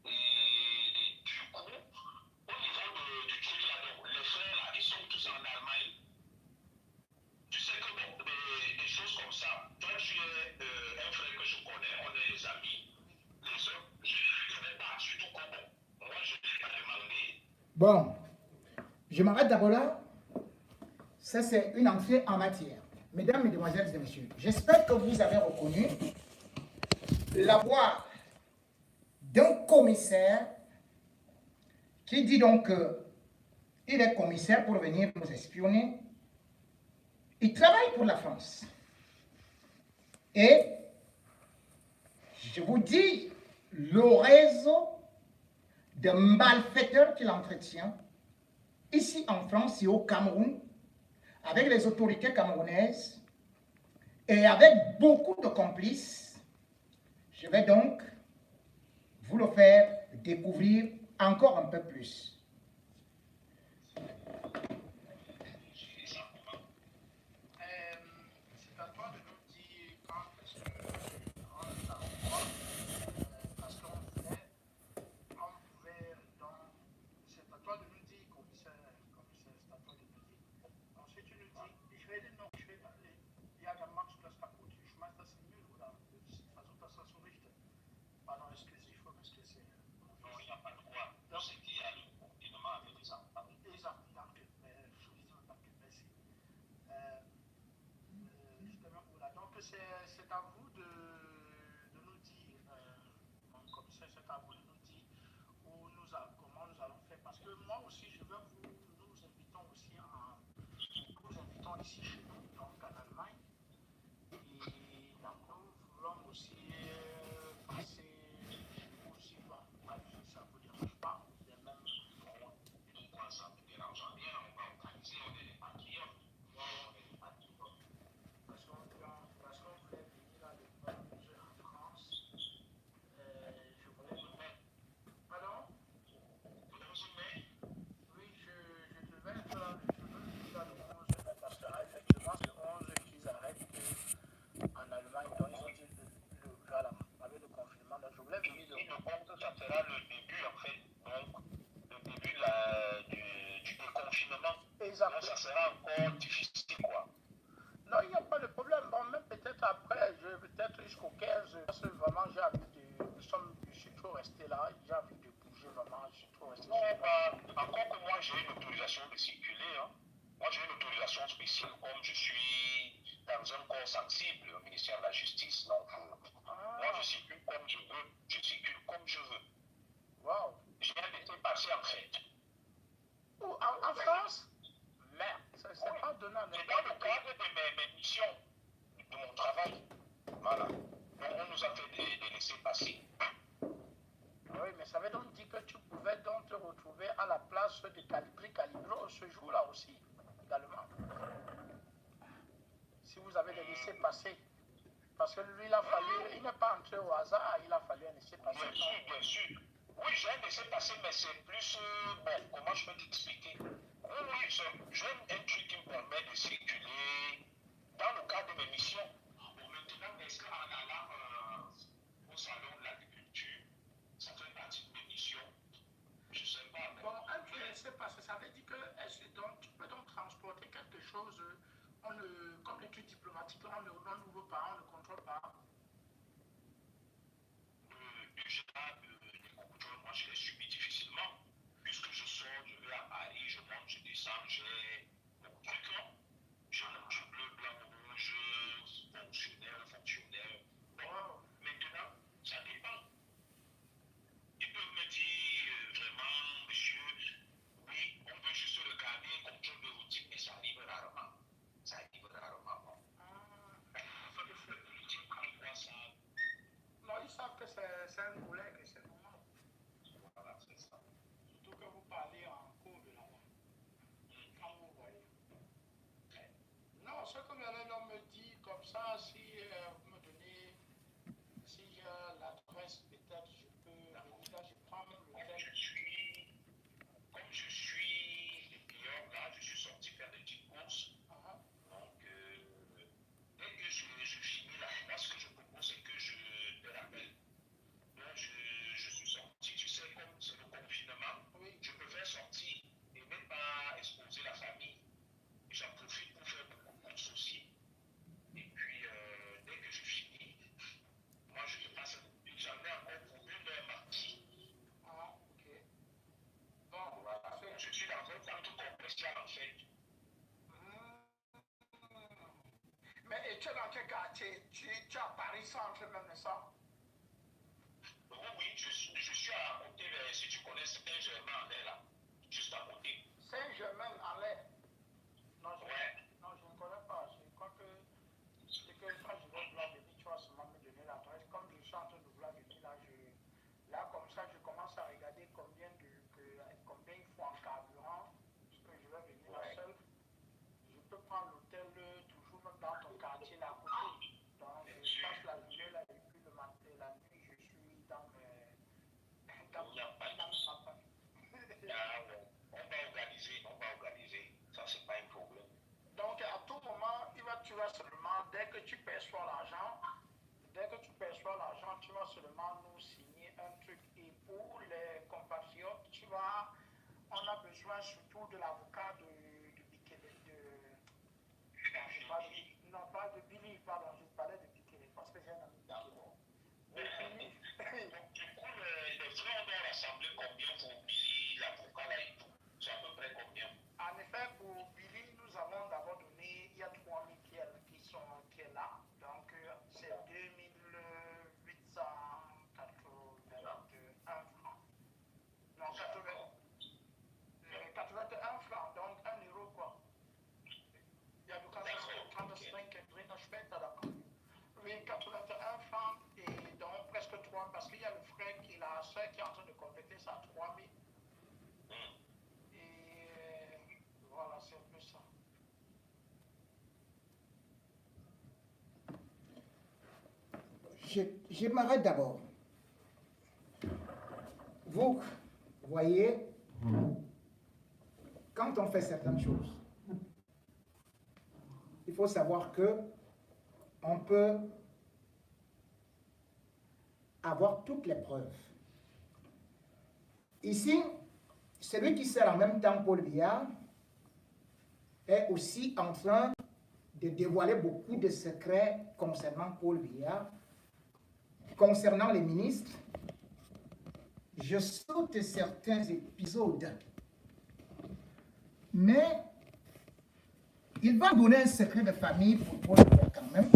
Et du coup, au niveau du truc là, donc, les frères là, ils sont tous en Allemagne. Tu sais que bon, des choses comme ça, toi tu es un frère que je connais, on est les amis. Les autres, je ne connais pas, surtout comme moi je ne l'ai pas demandé. Bon, je m'arrête d'abord là. Ça, c'est une entrée en matière. Mesdames, Mesdemoiselles et Messieurs, j'espère que vous avez reconnu la voix d'un commissaire qui dit donc qu'il est commissaire pour venir nous espionner. Il travaille pour la France. Et je vous dis, le réseau de malfaiteurs qu'il entretient ici en France et au Cameroun, avec les autorités camerounaises et avec beaucoup de complices, je vais donc vous le faire découvrir encore un peu plus. C'est à toi de nous dire quand est-ce que parce qu'on pouvait donc c'est à toi de nous dire commissaire, c'est à toi de nous dire. Ensuite tu nous dis, ich werde noch später, ja dann machst du das kaputt, ich schmeiß das in den Müll oder versuch das zu richten. Pardon, excusez, il faut m'excuser. Non, il n'y a pas de quoi. Donc, c'est qu'il y a le confinement avec les enfants. Danke, sowieso danke, merci. Donc c'est à vous de nous dire, mon commissaire, c'est à vous de nous dire comment nous allons faire. Parce que moi aussi, nous invitons aussi ici chez nous, donc en Allemagne. Et donc nous voulons aussi passer aussi, ça ne vous dérange pas, vous êtes même Pourquoi ça ne me dérange rien? On va organiser, on est des patriotes. On est des patriotes. parce qu'on voulait venir à l'école en France. Je voulais vous mettre. Pardon? Oui, je devais être là, je veux venir le 11, parce qu'effectivement c'est le 11 qu'ils arrêtent en Allemagne, donc ils ont dit voilà, avec le confinement, donc je voulais venir le 11. Donc, ça sera le début, en fait, donc, le début du déconfinement. Exactement. Donc, ça sera encore difficile, quoi. Non, il n'y a pas de problème. Bon, même peut-être après, peut-être jusqu'au 15, parce que vraiment j'ai envie je suis trop resté là, j'ai envie de bouger vraiment, je suis trop resté. Non, encore que moi, j'ai une autorisation de circuler. Hein. Moi, j'ai une autorisation spéciale, comme je suis dans un corps sensible au ministère de la Justice. Donc, moi, je circule comme je veux. Je circule comme je veux. Wow. J'ai un laissez-passer, en fait. Où, en France? Merde, c'est pas donné à C'est dans le cadre de mes missions, de mon travail. Voilà. Donc, on nous a fait des laissez-passer. Oui, mais ça veut donc dire que tu pouvais donc te retrouver à la place de Calibro ce jour-là aussi, également. Si vous avez des laissés-passer. Parce que lui, il n'est pas entré au hasard, il a fallu un laissez-passer. Bien sûr, bien sûr. Oui, j'ai un laissez-passer, mais c'est plus, bon, comment je peux t'expliquer? Oui, j'ai un truc qui me permet de circuler dans le cadre de mes missions. Bon, maintenant, est-ce qu'en allant au salon de l'agriculture, ça fait partie de mes missions? Je ne sais pas. Bon, un laissez-passer, ça veut dire que tu peux donc transporter quelque chose, comme le truc diplomatique, on ne un collègue, c'est normal. Voilà, c'est ça. Surtout que vous parlez en cours de là-bas, quand vous voyez. Non, ce que l'homme me dit comme ça, si vous me donnez, si j'ai l'adresse, peut-être je peux venir là, je prends même Comme l'hôtel. je suis dehors là, je suis sorti faire des petites courses. Donc, dès que je finis là, ce que je propose, c'est que je te rappelle. Donc, je suis sorti, tu sais, comme c'est le confinement, Oui. je préfère sortir et même pas exposer la famille. J'en profite pour faire beaucoup de courses aussi. Et puis, dès que je finis, moi, je te passe un coup de fil. J'en ai encore pour 1 heure mardi. Ah, ok. Bon, Voilà. Donc, je suis dans un centre commercial en fait. Mais et tu es dans quel quartier? Tu es à Paris Centre même, n'est-ce pas? Oui, je suis à côté, si tu connais Saint-Germain-en-Laye là, juste à côté. Saint-Germain-en-Laye. Non, Ouais. non, je ne connais pas. Je crois que c'est que quand je vais vouloir venir, tu vas seulement me donner l'adresse. Comme je suis en train de vouloir venir là, là comme ça, je commence à regarder combien il faut en carburant, parce que je vais venir là seul. Je peux prendre l'hôtel toujours même dans ton quartier là à côté. Donc je passe la journée là et puis le matin, la nuit, je suis dans mes campagnes. Ah ouais. On va organiser. Ça, c'est pas un problème. Donc à tout moment, tu vas seulement, dès que tu perçois l'argent, tu vas seulement nous signer un truc. Et pour les compatriotes, on a besoin surtout de l'avocat de Bikele, non, pas de Billy, pardon, je parlais de Bikele parce que j'ai un ami Bikele. Du coup, les frais, on doit rassembler combien pour Billy, l'avocat là et tout? C'est à peu près combien? En effet, pour Billy, nous avons d'abord donné, il y a 3000 qui est là. Donc, c'est 2881 francs. Non, 81 francs, donc 1 euro quoi. Il y a du 35 oui, 81 francs et donc presque 3 parce qu'il y a le frère qui la soeur qui est en train de compléter ça à 3000. Et voilà, c'est un peu ça. Je m'arrête d'abord. Vous voyez, quand on fait certaines choses, il faut savoir que on peut avoir toutes les preuves. Ici, celui qui sert en même temps Paul Biya est aussi en train de dévoiler beaucoup de secrets concernant Paul Biya, concernant les ministres. Je saute certains épisodes, mais il va donner un secret de famille pour Paul Biya quand même,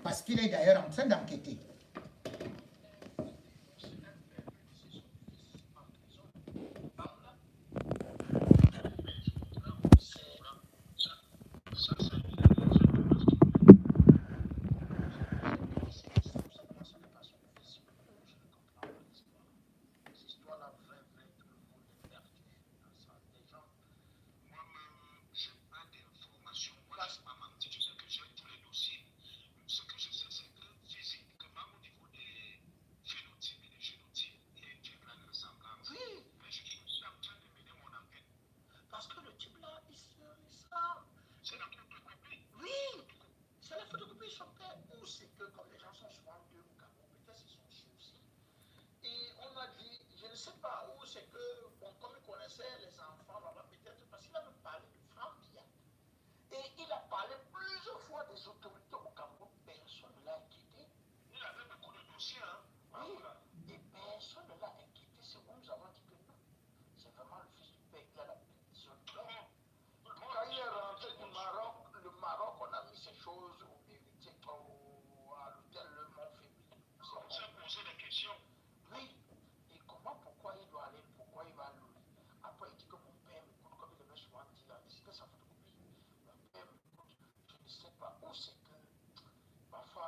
parce qu'il est d'ailleurs en train d'enquêter.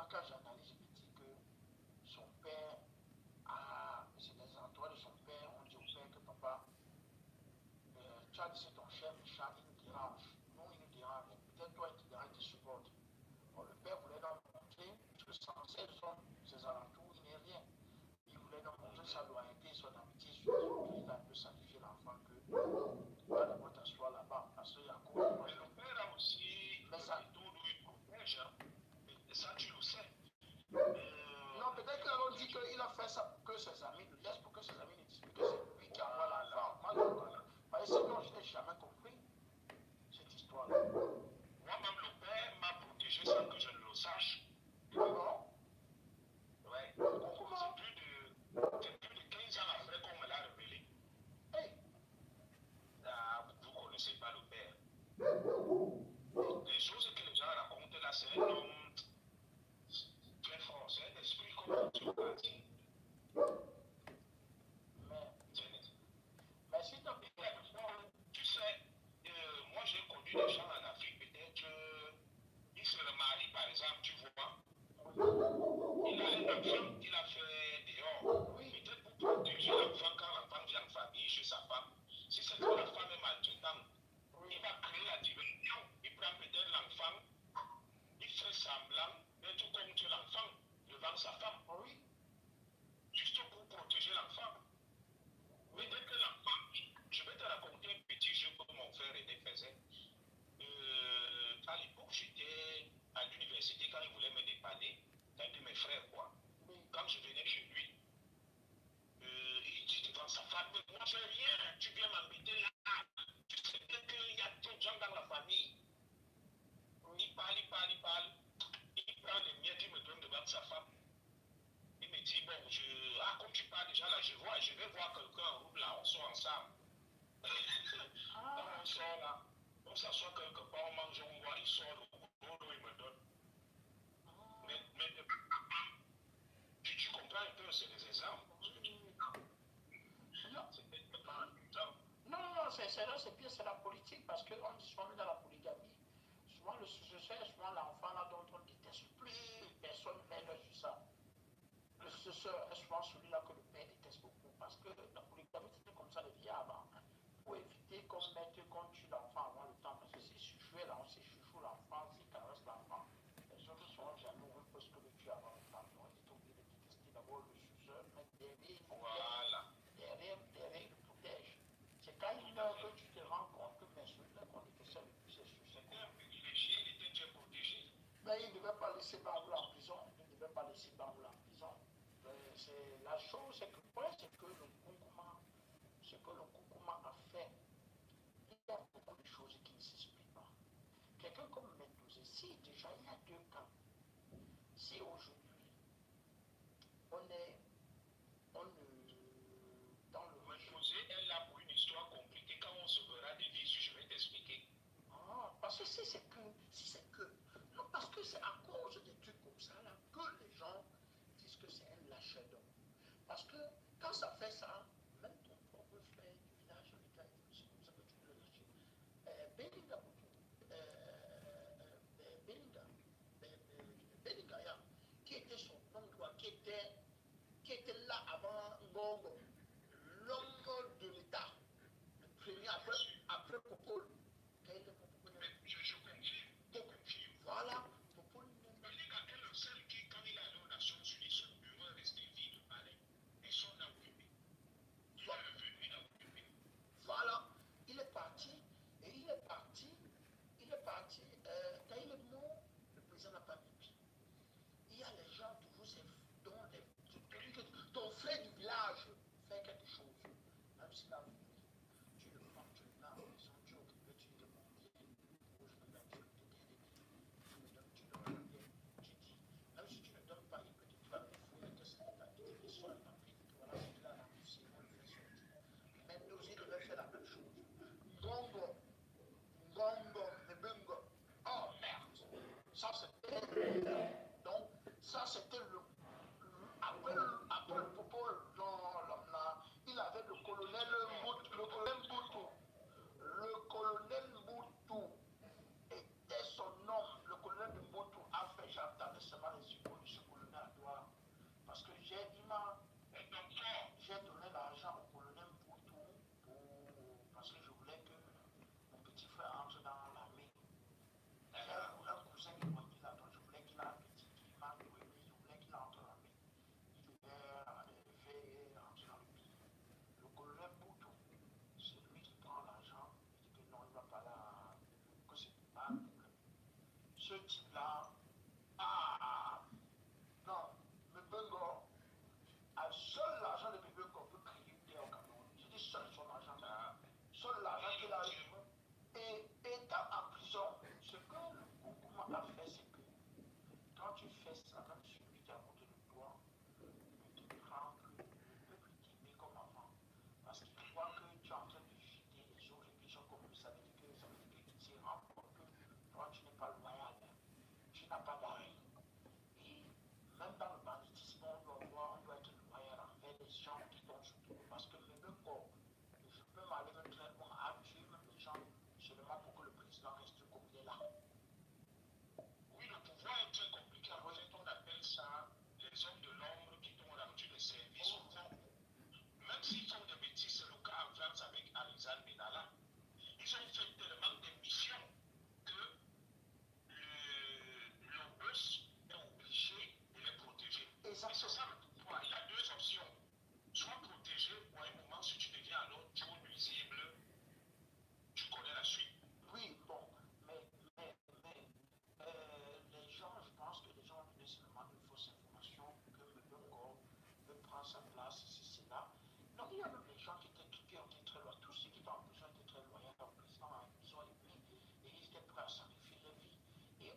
Quand j'analyse, je me dis que son père a Richard, c'est ton chef, Richard, il nous dérange. Nous, il nous dérange. Peut-être toi, il te dérange, il te supporte. Bon, le père voulait leur montrer que sans ses hommes, ses alentours, il n'est rien. Il voulait leur montrer sa loyauté, son amitié, surtout qu'il a un peu sacrifié l'enfant que va d'abord t'asseoir là-bas. Parce qu'il y a encore. Mais le père a aussi Mais ça. tout lui protège. Et ça, tu le sais. Non, peut-être qu'ils ont dit qu'il a fait ça pour que ses amis le laissent, pour que ses amis ne disent plus que c'est lui qui envoie l'enfant. Moi, je comprends. Mais sinon, je n'ai jamais compris cette histoire-là. Moi-même, le père m'a protégé sans que je ne le sache. Non? Ouais. Comment? C'est plus de 15 ans après qu'on me l'a révélé. Hey. Ah, vous ne connaissez pas le père. Les choses que les gens racontent là, c'est un homme très fort, c'est un esprit comme tu l'as dit. Mais si donc, tu sais, moi j'ai connu des gens en Afrique, peut-être, ils se remarient par exemple, tu vois. Il a un enfant qu'il a fait dehors. Peut-être pour protéger l'enfant quand l'enfant vient en famille chez sa femme. Si c'est que la femme est maltraitante, il va créer la diversion. Il prend peut-être l'enfant, il fait semblant d'être contre l'enfant devant sa femme. Juste pour protéger l'enfant. Mais dès que l'enfant, je vais te raconter un petit jeu que mon frère René faisait. À l'époque, j'étais à l'université quand il voulait me dépanner, un de mes frères, quoi. Quand je venais chez lui, il dit devant sa femme, mais moi j'ai rien, tu viens m'embêter là. Tu sais bien qu'il y a trop de gens dans la famille. Il parle. Il prend les miettes, il me donne devant sa femme. Il me dit, bon, comme tu parles déjà là, je vais voir quelqu'un en route là, on sort ensemble. On sort là, on s'assoit quelque part, on mange, on voit, il sort le gros, il me donne. Mais tu comprends un peu, c'est des exemples. Non, c'est pire, c'est la politique, parce qu'on dit souvent dans la polygamie, souvent le successeur est souvent l'enfant là dont on ne déteste plus, personne n'aide sur ça. Le successeur est souvent celui-là que le père déteste beaucoup, parce que la polygamie c'était comme ça les vieilles avant. Pour éviter qu'on tue l'enfant avant le temps, parce que si chouchou est là, on sait chouchou l'enfant, s'il caresse l'enfant, les autres seront jaloux parce que le tue avant le temps. Donc il est obligé de détester d'abord le successeur, mais derrière il le protège. C'est quand il meurt que tu te rends compte que mais celui-là qu'on détestait le plus, c'est successeur. Il était déjà protégé. Mais il ne devait pas laisser Bangoula en prison. Il ne devait pas laisser Bangoula en prison. La chose, c'est que le point, c'est que le Koukouma a fait, il y a beaucoup de choses qui ne s'expliquent pas. Quelqu'un comme Mendoza, si déjà il y a 2 camps, si aujourd'hui on est dans le Mendoza est là pour une histoire compliquée. Quand on se verra des vies, je vais t'expliquer. Parce que si c'est que, non, parce que c'est à cause des trucs comme ça là que les gens disent que c'est un lâcher d'homme. Parce que quand ça fait ça, même ton propre frère du village, c'est comme ça que tu peux le lâcher. Belinga, qui était son oncle, qui était là avant Ngongo, l'homme de l'État, le premier après Popol. Je confirme. Voilà. Belinga est le seul qui, quand il est allé aux Nations Unies, son bureau est resté vide au palais. Et son a occupé. Il est revenu, il a occupé. Voilà. Il est parti. Quand il est mort, le président n'a pas mis. Il y a les gens toujours, ton frère du village fait quelque chose. Même s'il a voulu, tu le prends, tu le mets en prison, tu occupes, tu le demandes.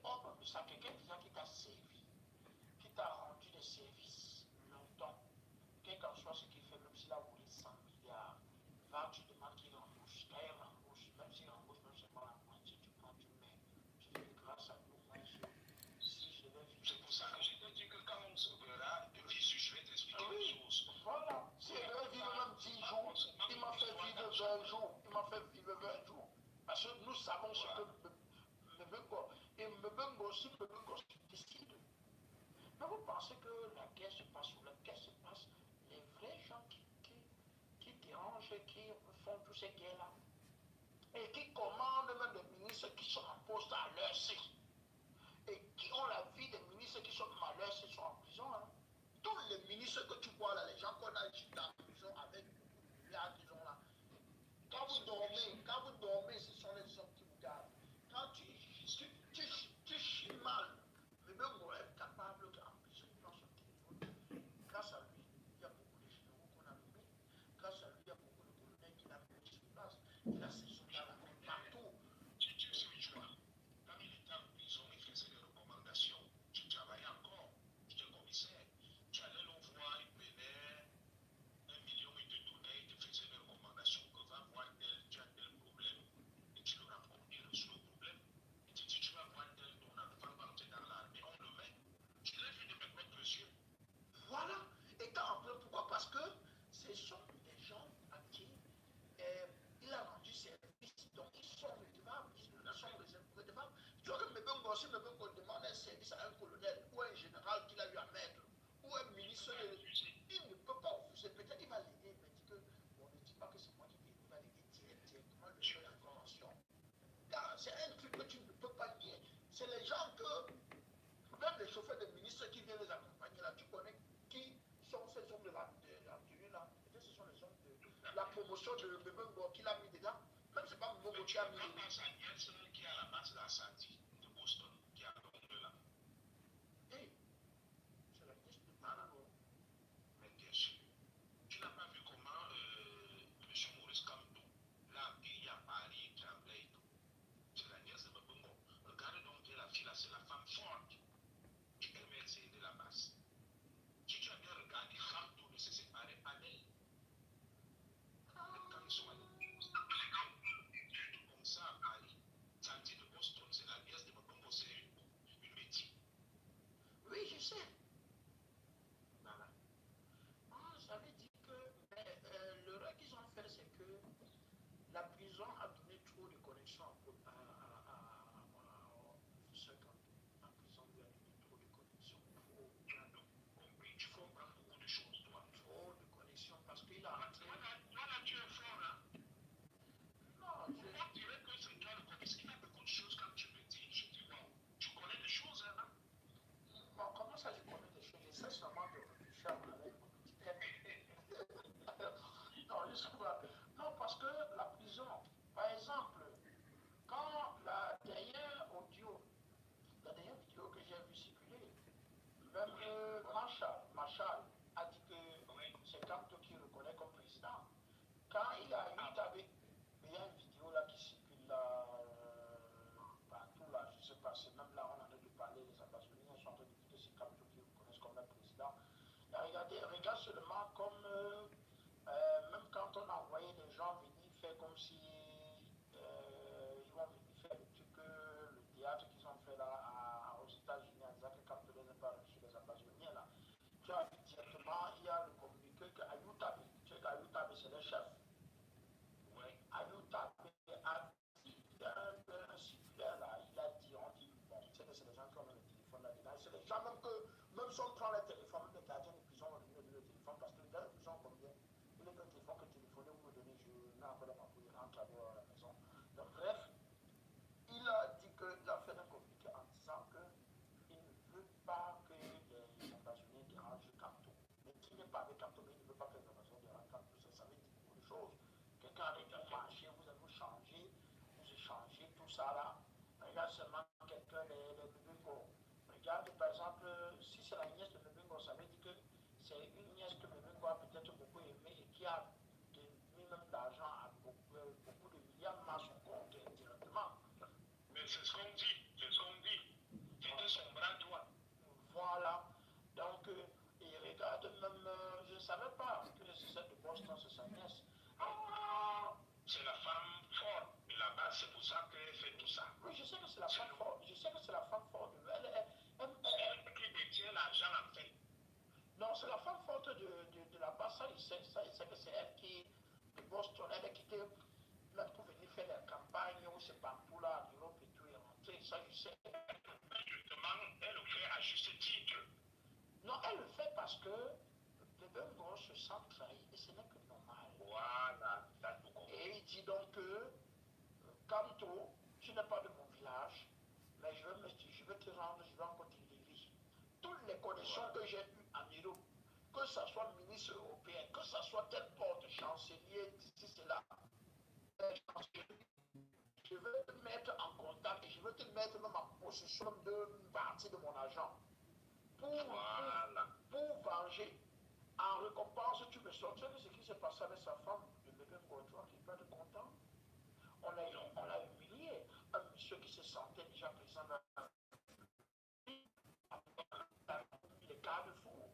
homme, ça quelqu'un déjà qui t'a servi, qui t'a rendu des services longtemps, quel qu'en soit ce qu'il fait, même s'il a volé 100 milliards, va, tu demandes qu'il rembouche, quand il rembouche, même s'il rembouche même seulement la moitié, tu prends, tu mets, tu fais grâce à nous, moi, si je vais vivre. C'est pour ça que je te dis que quand on se verra, je vais t'expliquer une chose. Voilà, si je vais vivre même 10 jours, il m'a fait vivre 20 jours, il m'a fait vivre 20 jours. Parce que nous savons ce que Mbembo, et Mbembo aussi, Mbembo décide. Mais vous pensez que la guerre se passe où? La guerre se passe, les vrais gens qui dérangent, qui font toutes ces guerres-là, et qui commandent même des ministres qui sont en poste à leur C, et qui ont la vie des ministres qui sont à leur C, sont en prison. Hein. Tous les ministres que tu vois là, les gens qu'on a jetés en prison avec beaucoup de milliards qu'ils ont là, quand vous dormez, ce sont les hommes qui vous gardent. Quand tu chies mal, le même est capable qu'en prison, il prend son téléphone. Grâce à lui, il y a beaucoup de généraux qu'on a nommés. Grâce à lui, il y a beaucoup de colonels qu'il a mis sur place. Il a ses soldats là, partout. Tu sais, tu vois, quand il était en prison, il faisait des recommandations. Tu travaillais encore, j'étais commissaire. Tu allais le voir, il prenait 1 million, il te donnait, il te faisait des recommandations que va voir tel, tu as tel problème. Et tu le rapportes, il résout le problème. Il te dit, tu vas voir tel, ton enfant va entrer dans l'armée, on le met. Tu l'as vu de mes propres yeux. Voilà. Et quand on peut, pourquoi? Parce que ce sont des gens à qui il a rendu service, donc ils sont redevables, ils sont redevables. Tu vois que Mbembo, si Mbembo demande un service à un colonel ou à un général qu'il a eu à mettre, ou un ministre, il ne peut pas refuser. Peut-être il va l'aider, mais dit que, bon, ne dis pas que c'est moi qui l'ai, il va l'aider directement, le faire la convention. C'est un truc que tu ne peux pas nier. C'est les gens que, même les chauffeurs de ministres qui viennent les accompagner là, tu connais qui sont ces hommes de la tenue là. Peut-être ce sont les hommes de la promotion de Mbembo qu'il a mis dedans. Même c'est pas Mbembo qui a mis. Quand sa nièce qui est à la base de la Sandy de Boston, qui est à Londres là. Hey, c'est la nièce de Mbembo. Mais bien sûr, tu n'as pas vu comment M. Maurice Kamto l'a accueilli à Paris, Tremblay et tout. C'est la nièce de Mbembo. Regarde donc bien la fille là, c'est la femme forte du MLC de la base. Si tu as bien regardé, Kamto ne se séparait pas d'elle. Même quand ils sont allés comme ça à Paris, Sandy de Boston, c'est la nièce de Mbembo, c'est une métier. Oui, je sais. Voilà. Ah, ça veut dire que l'erreur qu'ils ont fait, c'est que la prison a donné trop de connexions ce camp. La prison lui a donné trop de connexions. Tu comprends beaucoup de choses, toi. Trop de connexions parce qu'il a entré. Voilà, tu es fort, hein. Non, On dirait que c'est toi le commissaire. Il y a beaucoup de choses quand tu me dis. Je dis, wow, tu connais des choses, hein. bon, comment ça, je connais des choses? J'essaie seulement de réfléchir avec mon petit tête. Non, je sais pas. Non, parce que la prison, par exemple, quand la dernière vidéo que j'ai vue circuler, même Marshall a dit que c'est Kamto qui reconnaît comme président. Quand il a eu avec, il y a une vidéo là qui circule là, partout là, je sais pas, c'est même là on en a dû parler, les Amazoniens sont en train de dire que c'est Kamto qui reconnaissent comme le président. Et regardez, regarde seulement comme, même quand on a envoyé des gens venir faire comme si ils vont venir faire le truc, le théâtre qu'ils ont fait là aux États-Unis, en disant que Kamto n'est pas reçu les Amazoniens là. Tu as vu directement, il y a le communiqué que Ayutabe, tu sais qu'Ayutabe c'est le chef. Oui, Ayutabe a dit, un circulaire là, il a dit, on dit, bon, tu sais que c'est les gens qui ont le téléphone là-dedans, c'est les gens même que, même si on prend le téléphone, même les gardiens de prison vont venir donner le téléphone, parce que les gardiens de prison combien? Il est un téléphone que téléphoner, vous me donnez, je n'ai encore pas pour rentrer à la maison. Donc bref, il a dit qu'il a fait un communiqué en disant qu'il ne veut pas que les Amazoniens dérangent Kamto. Mais qui n'est pas avec Kamto, mais il ne veut pas que les Amazoniens dérangent Kamto. Ça veut dire beaucoup de choses. Quelqu'un avec un marché, vous allez vous changer, vous échangez tout ça là. Regarde seulement quelqu'un, les Mbembo. Regarde par exemple, si c'est la nièce de Mbembo, ça veut dire que c'est une nièce que Mbembo a peut-être beaucoup aimée et qui a mis même d'argent à beaucoup de milliards dans son compte directement. Mais c'est ce qu'on dit, c'est ce qu'on dit. savais pas que le succès de Boston, c'est sa nièce. Ah, C'est la femme forte de là-bas, c'est pour ça qu'elle fait tout ça. oui, je sais que c'est la femme forte. Je sais que c'est la femme forte. C'est elle qui détient l'argent en fait. Non, c'est la femme forte de la base. Ça, il sait que c'est elle qui, de Boston, elle a quitté même pour venir faire la campagne où c'est partout là, en Europe et tout, et rentrer. Ça, je sais. Justement, elle le fait à juste titre. Non, elle le fait parce que le Bengo se sent trahi et ce n'est que normal. Voilà, t'as tout compris. Et il dit donc que, Kanto, tu n'es pas de mon village, mais je vais te rendre, je vais encore t'élever. Toutes les connexions que j'ai eues en Europe, que ce soit ministre européen, que ce soit tel porte, chancelier, d'ici, c'est là, je vais te mettre en contact et je vais te mettre même en possession d'une partie de mon argent pour venger. En récompense, tu me sortir de ce qui s'est passé avec sa femme, le bébé Godroit, qui n'est pas de content. On l'a humilié. Un monsieur qui se sentait déjà présent dans les Carrefour,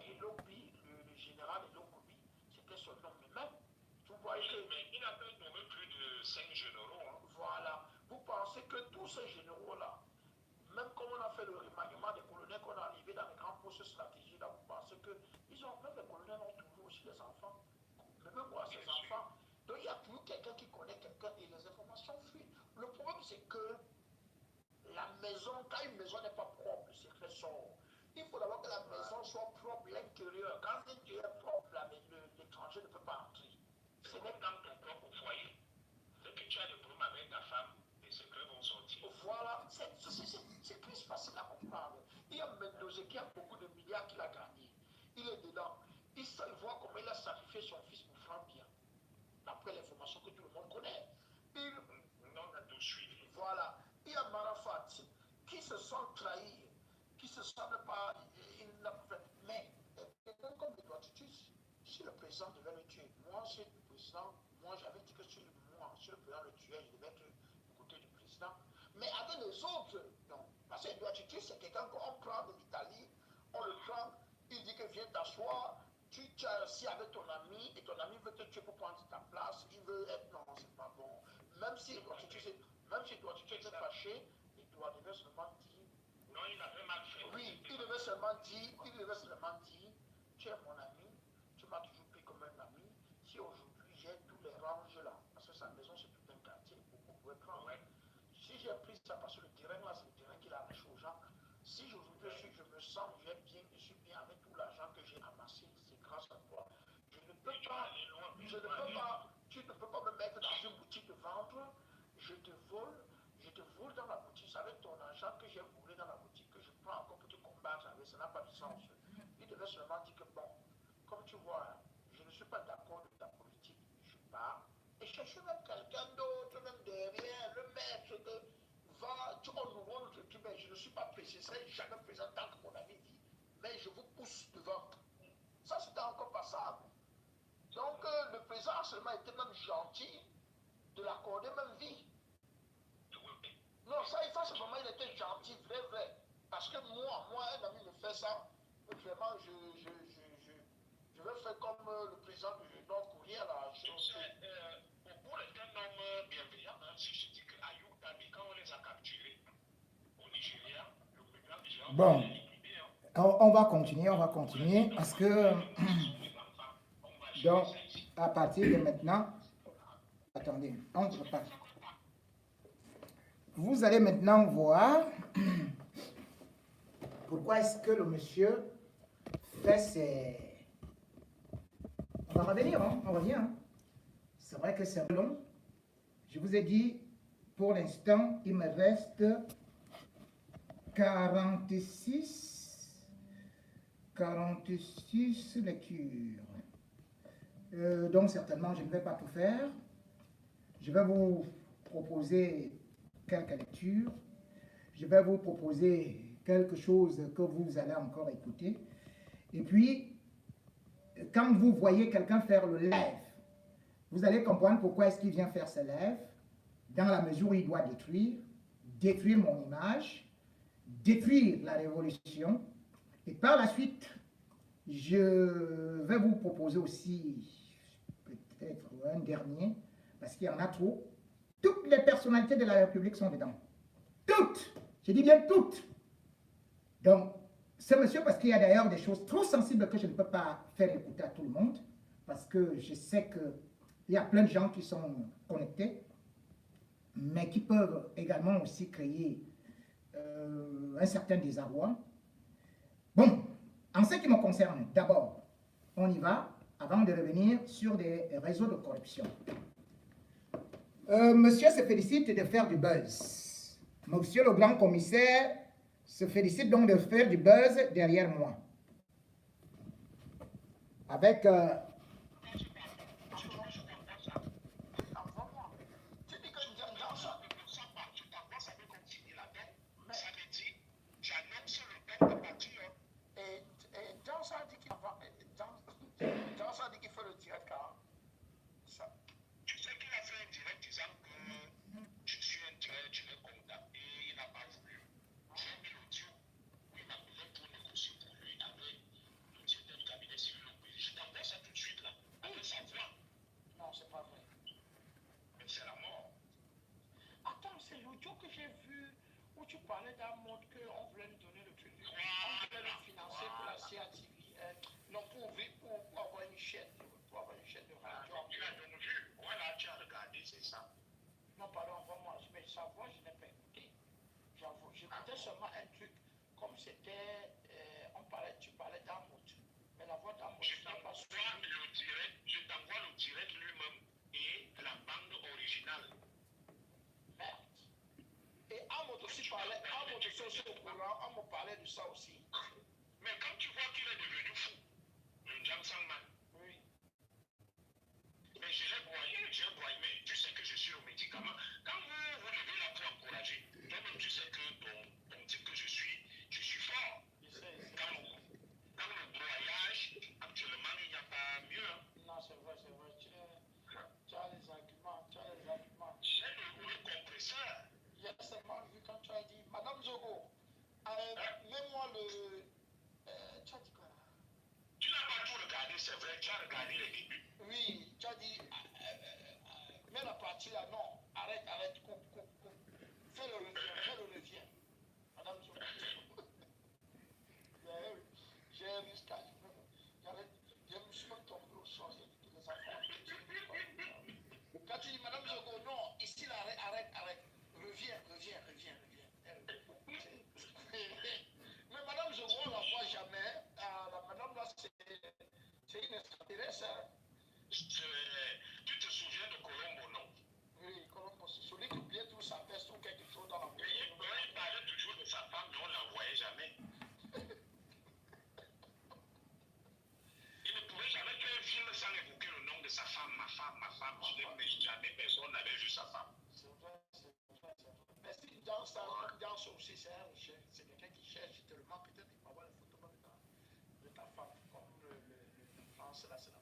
et Lobi, le général Elokobi, c'était son nom même. Vous voyez que. Mais il a peut-être nommé plus de 5 généraux. Hein. Voilà. Vous pensez que tous ces généraux-là, même comme on a fait le remaniement des colonels qu'on a arrivé dans les grands postes stratégiques, là, vous pensez que même les colonels ont toujours aussi des enfants, même moi, ses enfants. Donc il y a toujours quelqu'un qui connaît quelqu'un et les informations fuient. Le problème, c'est que la maison, quand une maison n'est pas propre, le secret sort. Il faut d'abord que la maison soit propre, l'intérieur. Quand l'intérieur est propre, l'étranger ne peut pas entrer. Ce n'est dans ton propre foyer. Dès que tu as des problèmes avec ta femme, les secrets vont sortir. Voilà, c'est plus facile à comprendre. Il y a Mendoza qui a beaucoup de milliards qu'il a gagné. Il est dedans. Il voit comment il a sacrifié son fils pour faire bien. D'après l'information que tout le monde connaît. On a tout suivi. Voilà. Il y a Marafat qui se sent trahi, qui se sent pas. Mais quelqu'un comme Edouard Titus, si le président devait le tuer, moi, si le président, moi j'avais dit que si le président le tuait, je devais être du côté du président. Mais avec les autres, non. Parce que Edouard Titus, c'est quelqu'un qu'on prend de l'Italie, on le prend, il dit que viens t'asseoir, tu as assis avec ton ami, et ton ami veut te tuer pour prendre ta place, il veut être. Non, c'est pas bon. Même si Edouard Titus était fâché, Edouard devait seulement dire. Non, il avait mal fait. Oui, il devait seulement dire, tu es mon ami, tu m'as toujours pris comme un ami. Si aujourd'hui j'ai tous les ranges là, parce que sa maison c'est tout un quartier, beaucoup pouvaient prendre. Ouais. Si j'ai pris ça parce que le terrain là, c'est le terrain qu'il a arraché aux gens. Si aujourd'hui je me sens, je suis bien avec tout l'argent que j'ai amassé, c'est grâce à toi. Je ne peux pas, tu ne peux pas me mettre dans une boutique de vendre, je te vole dans la boutique, c'est avec ton argent que j'ai volé dans la boutique, que je prends encore pour te combattre avec, ça n'a pas de sens. Il devait seulement dire que bon, comme tu vois, je ne suis pas d'accord de ta politique, je pars, et chercher même quelqu'un d'autre, même derrière, le maître de on nous vend le truc, mais je ne suis pas pressé, je ne serai jamais présent tant que mon ami dit, mais je vous pousse devant. Ça, c'était encore passable. Donc, le président a seulement été même gentil de l'accorder même vie. Non, ça c'est vraiment, il était gentil, vrai. Parce que moi, un ami me fait ça, vraiment, je vais faire comme le président du Nord-Coréen, là. Pour être un homme bienveillant, hein, si je dis qu'Ayou Dhabi, quand on les a capturés au Nigeria, le président déjà, bon, on va continuer, parce que donc, à partir de maintenant, attendez, on repart. Vous allez maintenant voir pourquoi est-ce que le monsieur fait ses... On va revenir, hein? On revient. Hein? C'est vrai que c'est long. Je vous ai dit, pour l'instant, il me reste 46 lectures. Donc certainement, je ne vais pas tout faire. Je vais vous proposer quelques lectures. Je vais vous proposer quelque chose que vous allez encore écouter. Et puis, quand vous voyez quelqu'un faire le live, vous allez comprendre pourquoi est-ce qu'il vient faire ce live, dans la mesure où il doit détruire mon image, détruire la révolution, et par la suite, Je vais vous proposer aussi peut-être un dernier, parce qu'il y en a trop. Toutes les personnalités de la République sont dedans. Toutes! Je dis bien toutes! Donc, ce monsieur, parce qu'il y a d'ailleurs des choses trop sensibles que je ne peux pas faire écouter à tout le monde, parce que je sais qu'il y a plein de gens qui sont connectés, mais qui peuvent également aussi créer un certain désarroi. Bon, en ce qui me concerne, d'abord, on y va avant de revenir sur des réseaux de corruption. Monsieur se félicite de faire du buzz. Monsieur le grand commissaire se félicite donc de faire du buzz derrière moi. Avec... que j'ai vu où tu parlais d'un mode qu'on voulait nous donner le truc. On voulait le financer pour la CATV. Non, pour avoir une chaîne, pour avoir une chaîne de radio. Tu l'as donc vu. Voilà, tu as regardé, c'est ça. Non, pardon, vraiment, mais sa voix, je n'ai pas écouté. J'avoue, j'écoutais seulement un truc, comme c'était, tu parlais d'un mode. Mais la voix d'un mode, je t'envoie le direct lui-même et la bande originale. Et Amos aussi parlait, Amos aussi au courant, on me parlait de ça aussi. Mais quand tu vois qu'il est devenu fou, le Jam Sangman. Oui. Mais je l'ai broyé, mais tu sais que je suis au médicament. Quand vous levez la pour encourager, toi-même tu sais que ton type que je suis fort. Quand le broyage, actuellement il n'y a pas mieux. Non, c'est vrai, tu as les arguments, J'ai le compresseur. Il y a seulement vu quand tu as dit, Madame Zogo, mets-moi le... tu as dit quoi? Tu n'as pas tout regardé, c'est vrai, tu as regardé les débuts. Oui, tu as dit, mets la partie là, non, arrête, coupe. Fais le revient. Madame Zogo. J'ai jusqu'à... Je me suis tombé au sol, j'ai dit les enfants. Quand tu dis, Madame Zogo, non, ici, là, arrête. Reviens. Mais Madame Zogo, on ne la voit jamais. La madame là, c'est une extraterrestre. Hein. Tu te souviens de Colombo, non? Oui, Colombo, c'est celui qui oubliait tout sa veste ou quelque chose dans la maison. Il parlait toujours de sa femme, mais on ne la voyait jamais. Il ne pouvait jamais faire un film sans évoquer le nom de sa femme, ma femme. Mais jamais personne n'avait vu sa femme. C'est vrai. Mais si dans ça aussi, c'est quelqu'un qui cherche tellement, peut-être qu'il va avoir les photos de ta femme, comme le France, là, c'est la